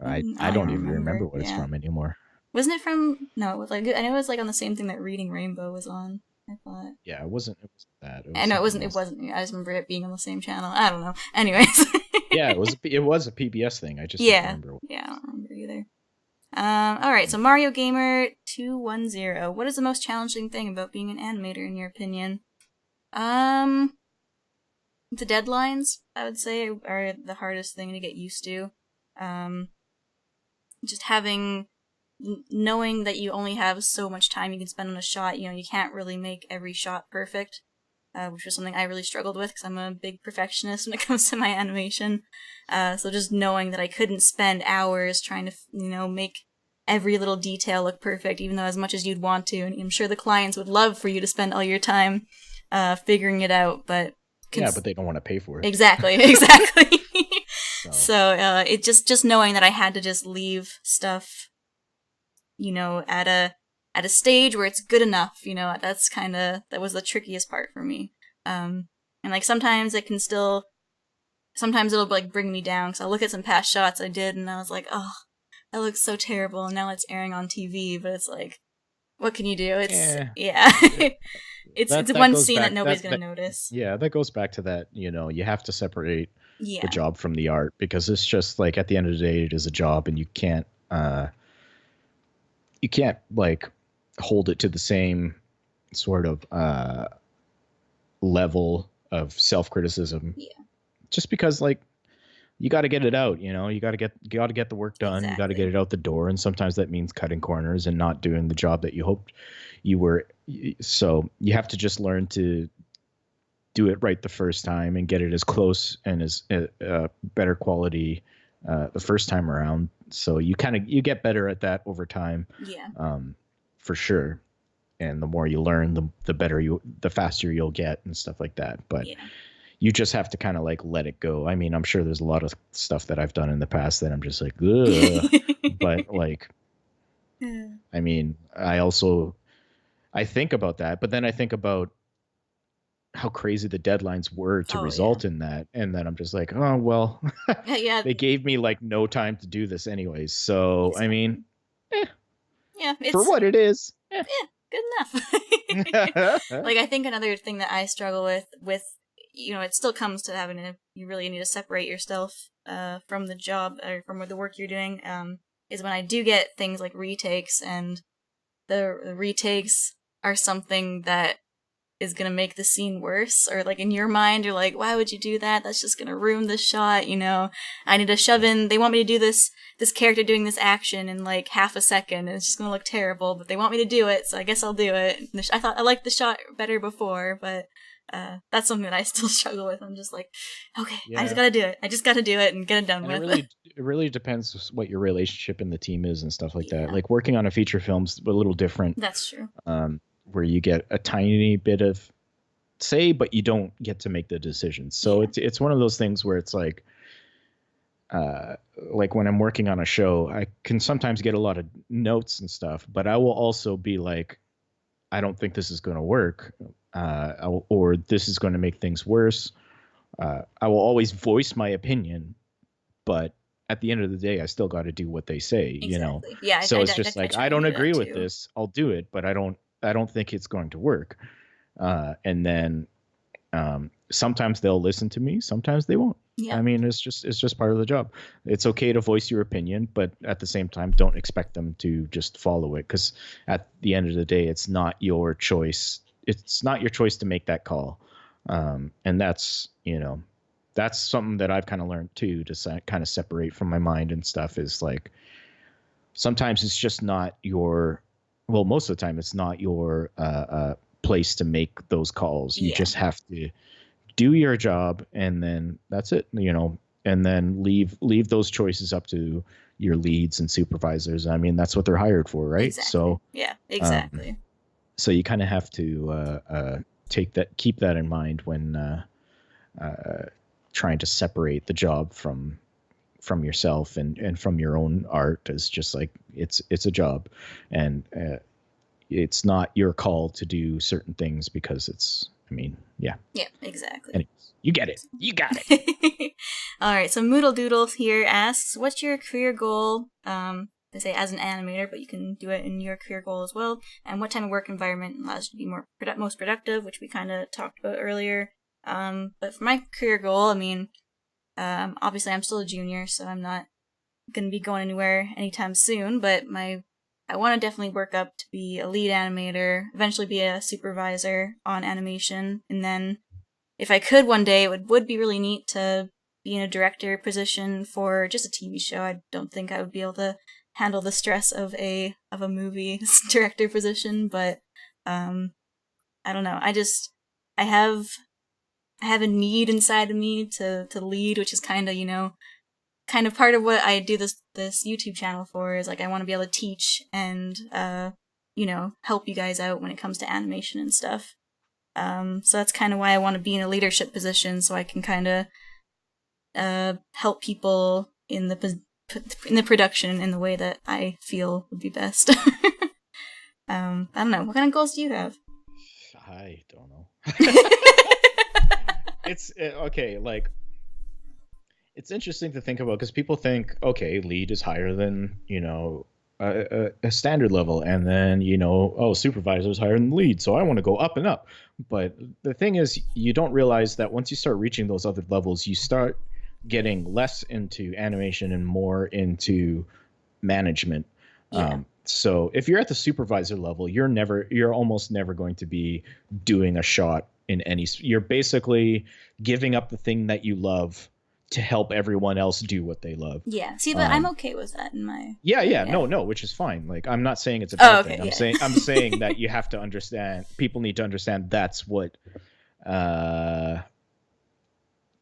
I don't even remember what it's from anymore. Wasn't it from? No, it was like I know it was like on the same thing that Reading Rainbow was on. I thought. Yeah, it wasn't that. I know it wasn't. It wasn't. I just remember it being on the same channel. I don't know. Anyways. Yeah, it was a PBS thing. I just don't remember. Yeah, I don't remember either. All right. So Mario Gamer 210. What is the most challenging thing about being an animator, in your opinion? The deadlines, I would say, are the hardest thing to get used to. Just knowing that you only have so much time you can spend on a shot, you can't really make every shot perfect, which was something I really struggled with because I'm a big perfectionist when it comes to my animation. So just knowing that I couldn't spend hours trying to, make every little detail look perfect, even though as much as you'd want to, and I'm sure the clients would love for you to spend all your time figuring it out, but but they don't want to pay for it. Exactly. So it just knowing that I had to just leave stuff at a stage where it's good enough. That was the trickiest part for me. And like sometimes it'll like bring me down because I'll look at some past shots I did and I was like, oh, that looks so terrible, and now it's airing on TV. But it's like, what can you do? It's it's one scene that nobody's gonna notice. Yeah, that goes back to that. You have to separate Yeah, the job from the art, because it's just like at the end of the day, it is a job, and you can't like hold it to the same sort of level of self-criticism. Yeah. Just because like you got to get it out, you got to get the work done. Exactly. You got to get it out the door, and sometimes that means cutting corners and not doing the job that you hoped you were. So you have to just learn to do it right the first time and get it as close and as better quality the first time around. So you get better at that over time. Yeah. For sure. And the more you learn, the better the faster you'll get and stuff like that. But yeah. You just have to kind of like let it go. I mean, I'm sure there's a lot of stuff that I've done in the past that I'm just like, ugh. But like, I mean, I think about that, but then I think about how crazy the deadlines were to result in that. And then I'm just like, oh, well, yeah. They gave me like no time to do this anyways. So, exactly. I mean, yeah, it's, for what it is. Yeah, good enough. Like, I think another thing that I struggle with, it still comes to you really need to separate yourself from the job or from the work you're doing, is when I do get things like retakes, and the retakes are something that is going to make the scene worse, or like in your mind you're like, why would you do that? That's just going to ruin the shot. I need to shove in, they want me to do this character doing this action in like half a second, and it's just going to look terrible, but they want me to do it, so I guess I'll do it. I thought I liked the shot better before, but that's something that I still struggle with. I'm just like, okay, yeah. I just gotta do it. I just gotta do it and get it done with. It really depends what your relationship in the team is and stuff like that. Like working on a feature film's a little different. That's true. Where you get a tiny bit of say, but you don't get to make the decisions. So it's one of those things where it's like when I'm working on a show, I can sometimes get a lot of notes and stuff, but I will also be like, I don't think this is going to work, or this is going to make things worse. I will always voice my opinion, but at the end of the day, I still got to do what they say, exactly. Yeah. So it's just like, I don't agree with this. I'll do it, but I don't think it's going to work. And then sometimes they'll listen to me, sometimes they won't. Yeah. I mean, it's just part of the job. It's okay to voice your opinion, but at the same time, don't expect them to just follow it, because at the end of the day, it's not your choice. It's not your choice to make that call. And that's something that I've kind of learned too, to kind of separate from my mind and stuff, is like, sometimes it's just not most of the time it's not your place to make those calls. You just have to do your job, and then that's it, and then leave those choices up to your leads and supervisors. I mean, that's what they're hired for, right? Exactly. So yeah, exactly. So you kind of have to keep that in mind when trying to separate the job from yourself and from your own art. Is just like, it's a job, and it's not your call to do certain things, because yeah, exactly. Anyways, you get it. You got it. All right, so Moodle Doodle here asks, what's your career goal? They say as an animator, but you can do it in your career goal as well. And what type of work environment allows you to be most productive, which we kind of talked about earlier. But for my career goal, obviously I'm still a junior, so I'm not going to be going anywhere anytime soon, but I want to definitely work up to be a lead animator, eventually be a supervisor on animation, and then if I could one day, it would be really neat to be in a director position for just a TV show. I don't think I would be able to handle the stress of a movie director position, but I don't know. I have a need inside of me to lead, which is kind of part of what I do this YouTube channel for, is like, I want to be able to teach and help you guys out when it comes to animation and stuff. So that's kind of why I want to be in a leadership position, so I can kind of help people in the in the production in the way that I feel would be best. I don't know. What kind of goals do you have? I don't know. It's okay. Like, it's interesting to think about because people think, okay, lead is higher than a standard level, and then oh, supervisor is higher than lead, so I want to go up and up. But the thing is, you don't realize that once you start reaching those other levels, you start getting less into animation and more into management. Yeah. So if you're at the supervisor level, you're almost never going to be doing a shot in any. You're basically giving up the thing that you love to help everyone else do what they love. Yeah. See, but I'm okay with that in my. Yeah. No, which is fine. Like, I'm not saying it's a bad thing. Yeah. I'm saying that you have to understand. People need to understand that's what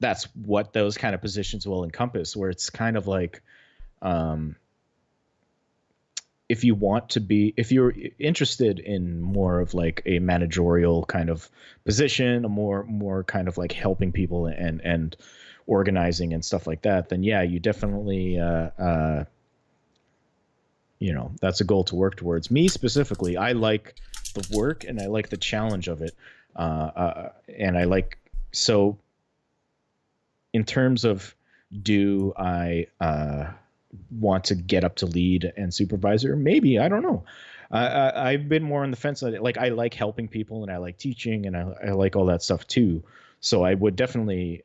those kind of positions will encompass. Where it's kind of like, if you're interested in more of like a managerial kind of position, a more kind of like helping people and organizing and stuff like that, then yeah, you definitely that's a goal to work towards. Me specifically, I like the work and I like the challenge of it, and I like, so in terms of, do I want to get up to lead and supervisor? Maybe, I don't know. I've been more on the fence. Like, I like helping people and I like teaching and I like all that stuff too. So I would definitely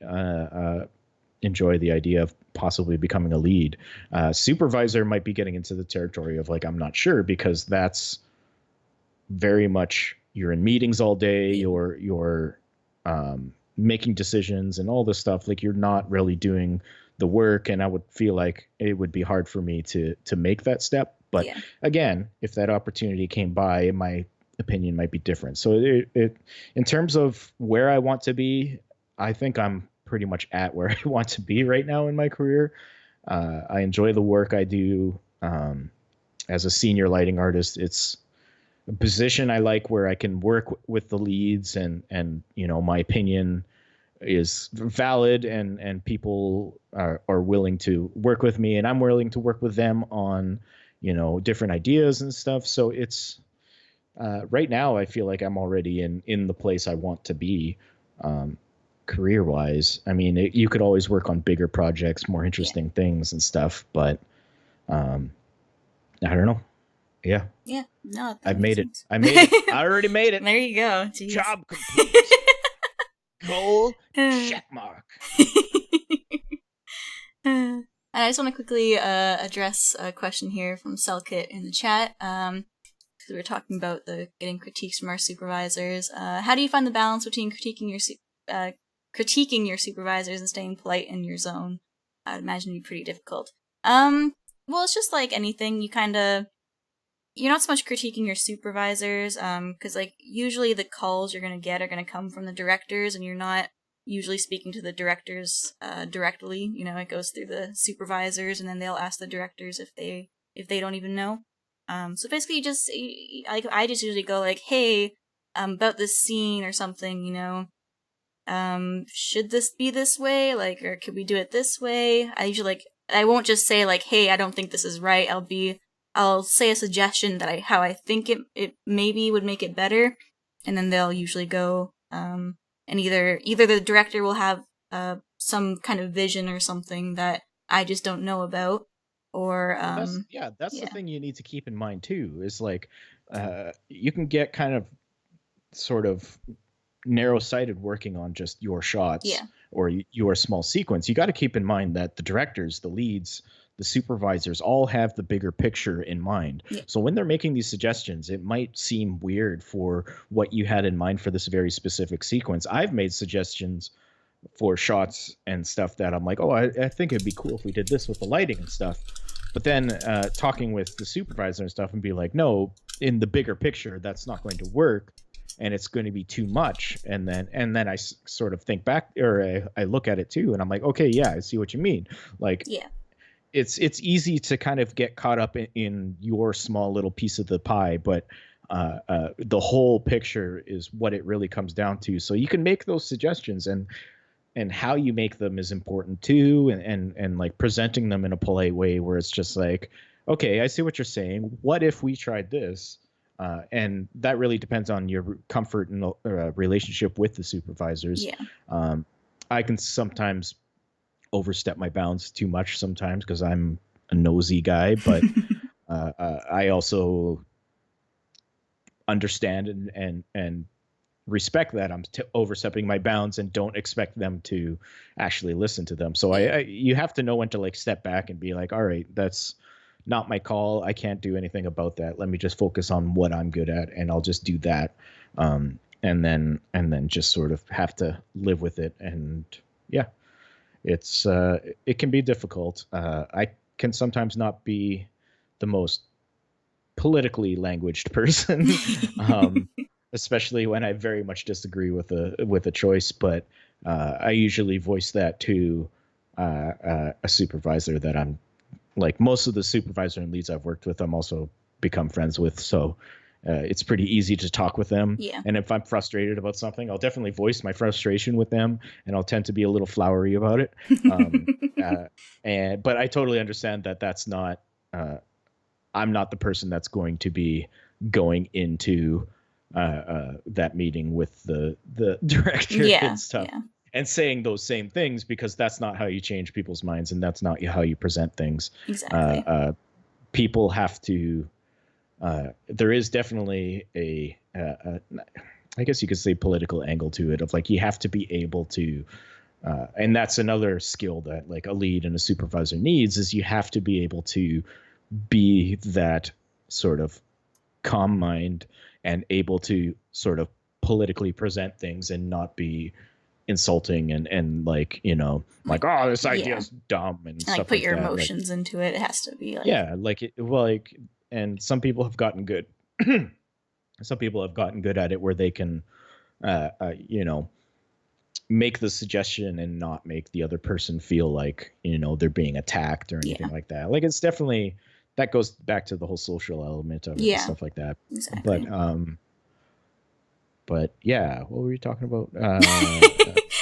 enjoy the idea of possibly becoming a lead. Supervisor might be getting into the territory of like, I'm not sure, because that's very much, you're in meetings all day, you're making decisions and all this stuff. Like, you're not really doing the work, and I would feel like it would be hard for me to make that step. But again, if that opportunity came by, my opinion might be different. So it in terms of where I want to be, I think I'm pretty much at where I want to be right now in my career. I enjoy the work I do. As a senior lighting artist, it's a position I like where I can work with the leads, and my opinion is valid, and people are willing to work with me, and I'm willing to work with them on different ideas and stuff. So it's right now I feel like I'm already in the place I want to be, career wise. I mean, you could always work on bigger projects, more interesting things and stuff, but I don't know. Yeah No, I've made sense. I made it. I already made it. There you go. Jeez. Job complete. Goal check mark. And I just want to quickly address a question here from Selkit in the chat. Because we were talking about getting critiques from our supervisors. How do you find the balance between critiquing your supervisors and staying polite in your zone? I'd imagine it'd be pretty difficult. Well, it's just like anything. You're not so much critiquing your supervisors, because like usually the calls you're gonna get are gonna come from the directors, and you're not usually speaking to the directors directly. It goes through the supervisors, and then they'll ask the directors if they don't even know. So basically, I just usually go like, hey, about this scene or something, should this be this way, like, or could we do it this way? I won't just say like, hey, I don't think this is right. I'll say a suggestion that how I think it maybe would make it better, and then they'll usually go, and either the director will have some kind of vision or something that I just don't know about, or that's the thing you need to keep in mind too, is like, you can get kind of sort of narrow-sighted working on just your shots or your small sequence. You got to keep in mind that the directors, the leads, the supervisors all have the bigger picture in mind. So when they're making these suggestions, it might seem weird for what you had in mind for this very specific sequence. I've made suggestions for shots and stuff that I'm like, oh, I think it'd be cool if we did this with the lighting and stuff. But then talking with the supervisor and stuff and be like, no, in the bigger picture, that's not going to work, and it's going to be too much. And then I sort of think back, or I look at it too, and I'm like, okay, yeah, I see what you mean. Like, it's easy to kind of get caught up in your small little piece of the pie, but the whole picture is what it really comes down to. So you can make those suggestions, and and how you make them is important too, and like presenting them in a polite way where it's just like, okay, I see what you're saying. What if we tried this? And that really depends on your comfort and relationship with the supervisors. Yeah. I can sometimes overstep my bounds too much sometimes because I'm a nosy guy, but I also understand and respect that I'm overstepping my bounds and don't expect them to actually listen to them. So you have to know when to like step back and be like, all right, that's not my call. I can't do anything about that. Let me just focus on what I'm good at, and I'll just do that. And then just sort of have to live with it. And yeah, it's it can be difficult. I can sometimes not be the most politically languaged person, especially when I very much disagree with a choice. But I usually voice that to a supervisor that I'm like. Most of the supervisor and leads I've worked with, I'm also become friends with. So it's pretty easy to talk with them. Yeah. And if I'm frustrated about something, I'll definitely voice my frustration with them, and I'll tend to be a little flowery about it. But I totally understand that that's not. I'm not the person that's going to be going into that meeting with the director and stuff and saying those same things, because that's not how you change people's minds, and that's not how you present things. Exactly. People have to. There is definitely I guess you could say, political angle to it, of like you have to be able to. And that's another skill that like a lead and a supervisor needs, is you have to be able to be that sort of calm mind and able to sort of politically present things and not be insulting and like, like, oh, this idea is dumb and stuff like that. Put your emotions into it. It has to be like, and some people have gotten good. Some people have gotten good at it where they can, make the suggestion and not make the other person feel like, they're being attacked or anything like that. Like, it's definitely, that goes back to the whole social element of it and stuff like that. Exactly. But yeah, what were you talking about?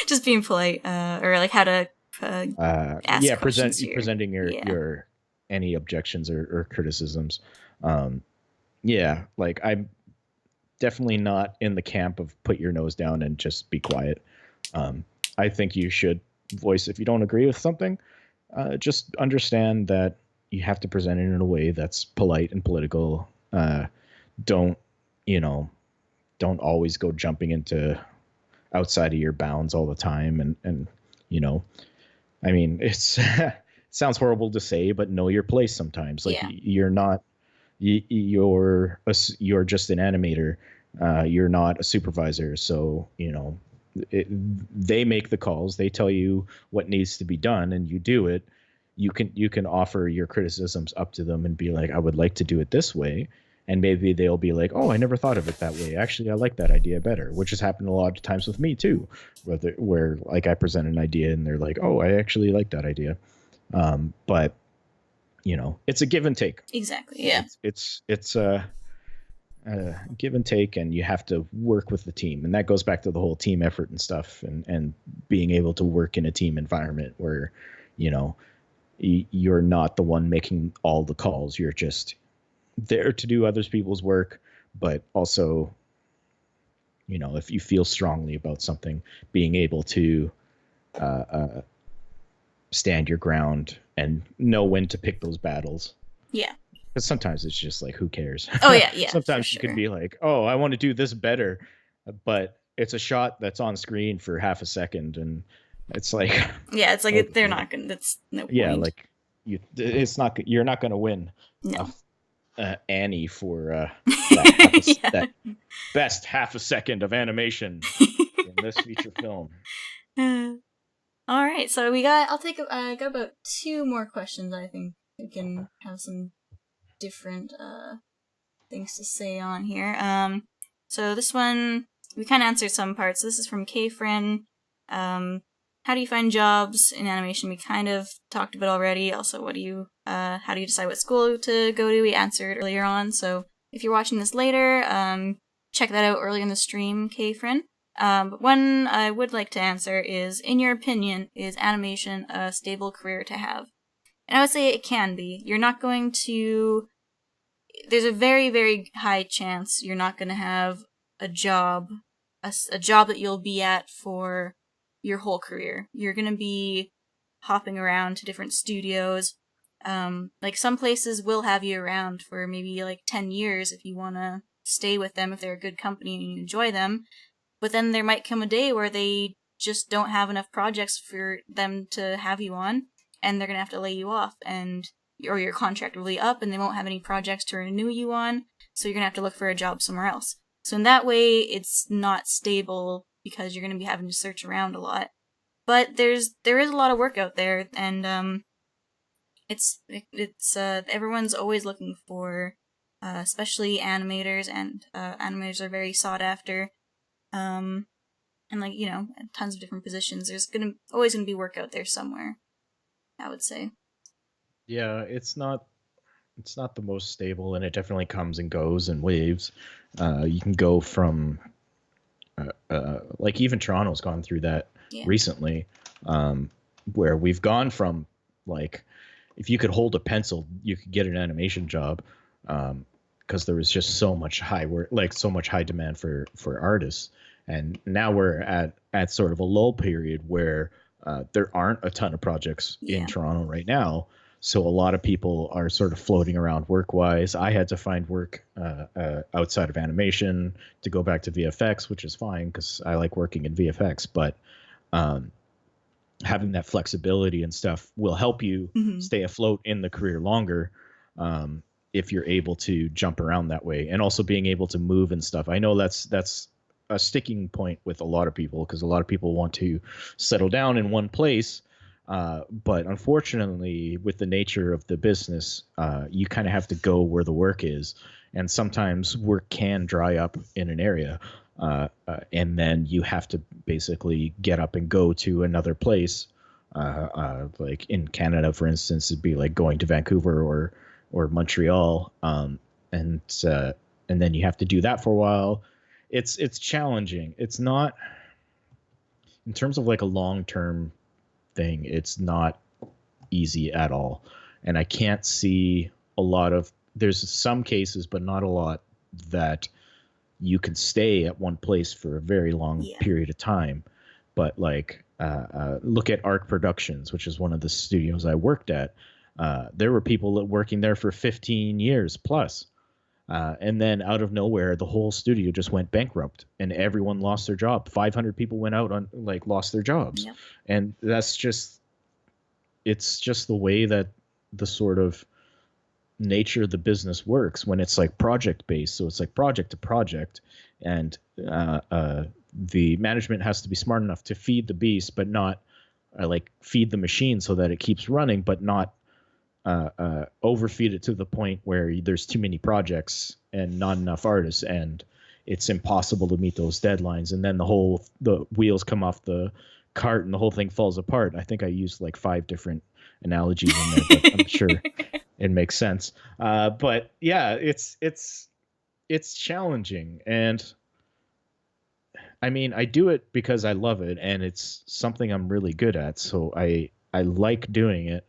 Just being polite, or like how to ask questions. Presenting your any objections or criticisms. Like, I'm definitely not in the camp of put your nose down and just be quiet. I think you should voice if you don't agree with something. Just understand that you have to present it in a way that's polite and political. Don't always go jumping into outside of your bounds all the time. And I mean, it's it sounds horrible to say, but know your place sometimes. Like, you're not, you're just an animator. You're not a supervisor. So, they make the calls, they tell you what needs to be done, and you do it. You can offer your criticisms up to them and be like, I would like to do it this way. And maybe they'll be like, oh, I never thought of it that way. Actually, I like that idea better, which has happened a lot of times with me too, where like I present an idea and they're like, oh, I actually like that idea. But it's a give and take. Exactly. Yeah. It's a give and take, and you have to work with the team. And that goes back to the whole team effort and stuff, and being able to work in a team environment where, you're not the one making all the calls. You're just there to do other people's work, but also, if you feel strongly about something, being able to stand your ground and know when to pick those battles. Yeah. Because sometimes it's just like, who cares? Oh yeah. Sometimes you could be like, oh, I want to do this better, but it's a shot that's on screen for half a second, and it's like, it's like they're not gonna. That's no point. Yeah, like you're not gonna win. No. Annie for that best half a second of animation in this feature film. All right, so I'll take got about 2 more questions. I think we can have some different things to say on here. So this one we kind of answered some parts. This is from Kfrin. How do you find jobs in animation? We kind of talked about already. Also, how do you decide what school to go to? We answered earlier on. So if you're watching this later, check that out early in the stream, Kfrin. But one I would like to answer is, in your opinion, is animation a stable career to have? And I would say it can be. You're not going to... There's a very, very high chance you're not going to have a job, a job that you'll be at for your whole career. You're going to be hopping around to different studios. Like, some places will have you around for maybe like 10 years if you want to stay with them, if they're a good company and you enjoy them. But then there might come a day where they just don't have enough projects for them to have you on, and they're going to have to lay you off, or your contract will be up and they won't have any projects to renew you on, so you're going to have to look for a job somewhere else. So in that way, it's not stable because you're going to be having to search around a lot. But there is a lot of work out there, and it's everyone's always looking for, especially animators, and animators are very sought after. And like, tons of different positions. There's always gonna be work out there somewhere, I would say. Yeah, it's not the most stable, and it definitely comes and goes in waves. You can go from like even Toronto's gone through that recently, where we've gone from like if you could hold a pencil, you could get an animation job, because there was just so much so much high demand for artists. And now we're at sort of a lull period where there aren't a ton of projects in Toronto right now. So a lot of people are sort of floating around work-wise. I had to find work outside of animation to go back to VFX, which is fine because I like working in VFX. But having that flexibility and stuff will help you stay afloat in the career longer, if you're able to jump around that way, and also being able to move and stuff. I know that's a sticking point with a lot of people, because a lot of people want to settle down in one place. But unfortunately, with the nature of the business, you kind of have to go where the work is. And sometimes work can dry up in an area. And then you have to basically get up and go to another place. Like in Canada, for instance, it'd be like going to Vancouver or Montreal. And then you have to do that for a while. It's challenging. It's not, in terms of like a long-term thing, it's not easy at all. And I can't see there's some cases, but not a lot, that you can stay at one place for a very long period of time. But like, look at Arc Productions, which is one of the studios I worked at. There were people working there for 15 years plus. And then out of nowhere, the whole studio just went bankrupt and everyone lost their job. 500 people went out lost their jobs. Yep. And it's just the way that the sort of nature of the business works when it's like project based. So it's like project to project, and the management has to be smart enough to feed the beast, but not like feed the machine so that it keeps running, but not overfeed it to the point where there's too many projects and not enough artists, and it's impossible to meet those deadlines. And then the wheels come off the cart and the whole thing falls apart. I think I used like 5 different analogies in there, but I'm sure it makes sense. But yeah, it's challenging. And I mean, I do it because I love it and it's something I'm really good at. So I like doing it.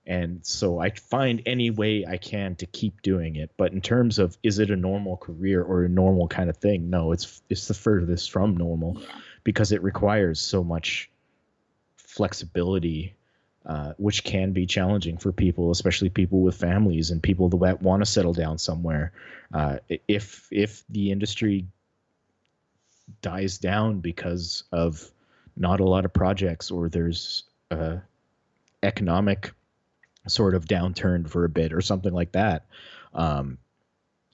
And so I find any way I can to keep doing it. But in terms of, is it a normal career or a normal kind of thing? No, it's the furthest from normal, because it requires so much flexibility, which can be challenging for people, especially people with families and people that want to settle down somewhere. If the industry dies down because of not a lot of projects, or there's economic sort of downturn for a bit or something like that,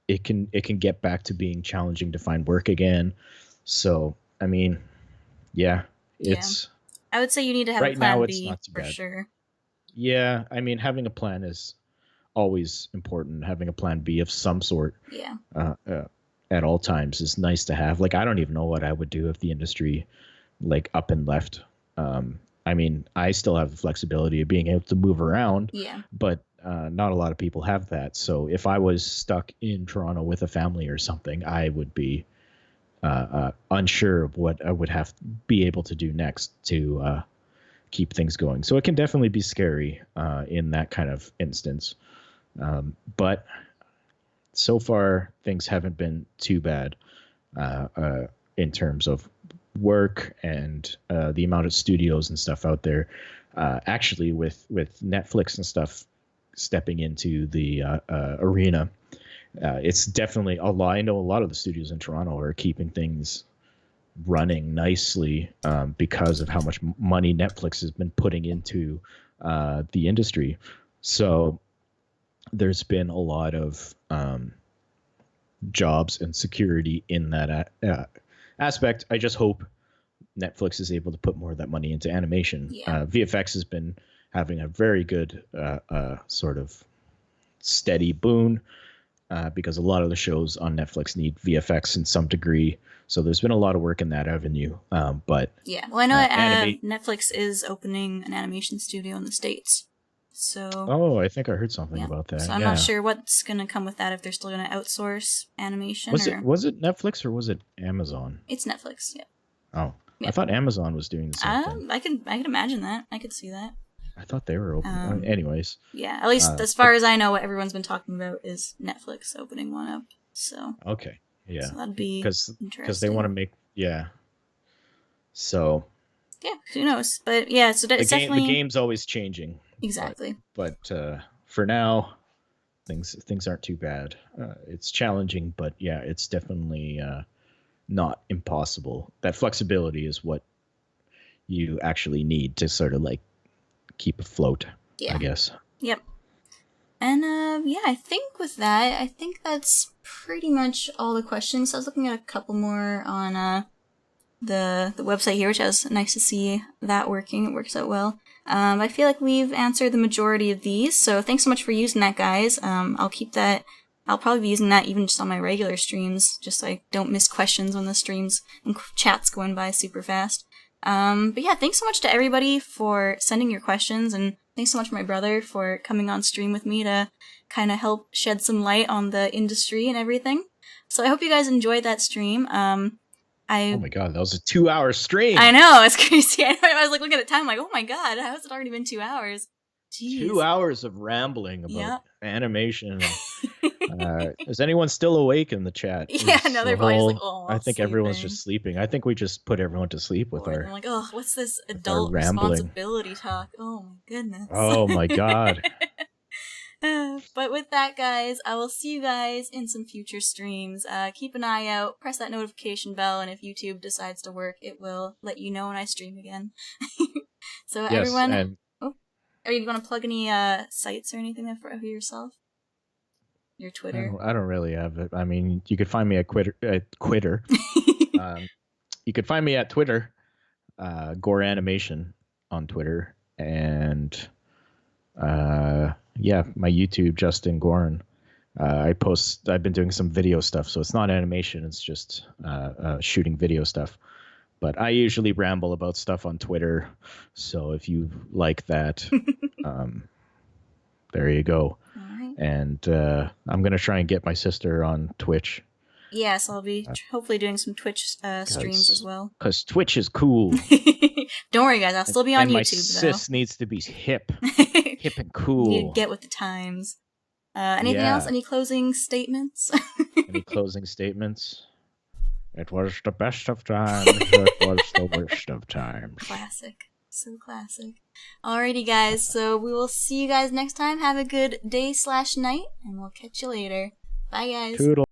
it can get back to being challenging to find work again. So I mean, it's I would say you need to have right a plan now, B, it's not too for bad. sure. Yeah, I mean, having a plan is always important. Having a plan B of some sort, at all times is nice to have. Like, I don't even know what I would do if the industry like up and left. I mean, I still have the flexibility of being able to move around, but not a lot of people have that. So if I was stuck in Toronto with a family or something, I would be unsure of what I would have to be able to do next to keep things going. So it can definitely be scary in that kind of instance. But so far, things haven't been too bad in terms of work and the amount of studios and stuff out there. Actually, with Netflix and stuff stepping into the arena, it's definitely a lot. I know a lot of the studios in Toronto are keeping things running nicely because of how much money Netflix has been putting into the industry. So there's been a lot of jobs and security in that aspect. I just hope Netflix is able to put more of that money into animation. Yeah. VFX has been having a very good sort of steady boon because a lot of the shows on Netflix need VFX in some degree. So there's been a lot of work in that avenue. But yeah, well, I know Netflix is opening an animation studio in the States. So I think I heard something about that. So I'm not sure what's going to come with that, if they're still going to outsource animation. Was it Netflix or was it Amazon? It's Netflix, yeah. Oh, yeah. I thought Amazon was doing the same thing. I could imagine that. I could see that. I thought they were open. Anyways. Yeah, at least as far as I know, what everyone's been talking about is Netflix opening one up. So okay, yeah, so that'd be because they want to make So yeah, who knows? But yeah, so it's definitely the game's always changing. Exactly. But for now, things aren't too bad. It's challenging, but yeah, it's definitely not impossible. That flexibility is what you actually need to sort of like keep afloat, I guess. Yep. And yeah, I think with that, I think that's pretty much all the questions. I was looking at a couple more on the website here, which is nice to see that working. It works out well. I feel like we've answered the majority of these, so thanks so much for using that, guys. I'll keep that. I'll probably be using that even just on my regular streams, just so I don't miss questions when the streams and chat's going by super fast. But yeah, thanks so much to everybody for sending your questions, and thanks so much my brother for coming on stream with me to kind of help shed some light on the industry and everything. So I hope you guys enjoyed that stream. Oh my god, that was a 2-hour stream. I know, it's crazy. I was like looking at the time, like, oh my god, how has it already been 2 hours? Jeez. 2 hours of rambling about animation. Is anyone still awake in the chat? Yeah, no, they're probably just like, oh, I think everyone's just sleeping. I think we just put everyone to sleep with our. I'm like, oh, what's this adult responsibility talk? Oh my goodness. Oh my god. But with that, guys, I will see you guys in some future streams. Keep an eye out, press that notification bell, and if YouTube decides to work, it will let you know when I stream again. So yes, everyone, are you going to plug any sites or anything for yourself? Your Twitter? I don't really have it. I mean, you could find me at Quitter. You could find me at Twitter, Gore Animation on Twitter, and yeah, my YouTube, Justin Gorin. I've been doing some video stuff, so it's not animation, it's just shooting video stuff. But I usually ramble about stuff on Twitter, so if you like that, there you go. All right. And I'm going to try and get my sister on Twitch. Yes, I'll be hopefully doing some Twitch streams as well. Because Twitch is cool. Don't worry, guys. I'll still be on YouTube, my sis needs to be hip. Hip and cool. You need to get with the times. Anything else? Any closing statements? Any closing statements? It was the best of times. It was the worst of times. Classic. So classic. Alrighty, guys. So we will see you guys next time. Have a good day/night, and we'll catch you later. Bye, guys. Toodle.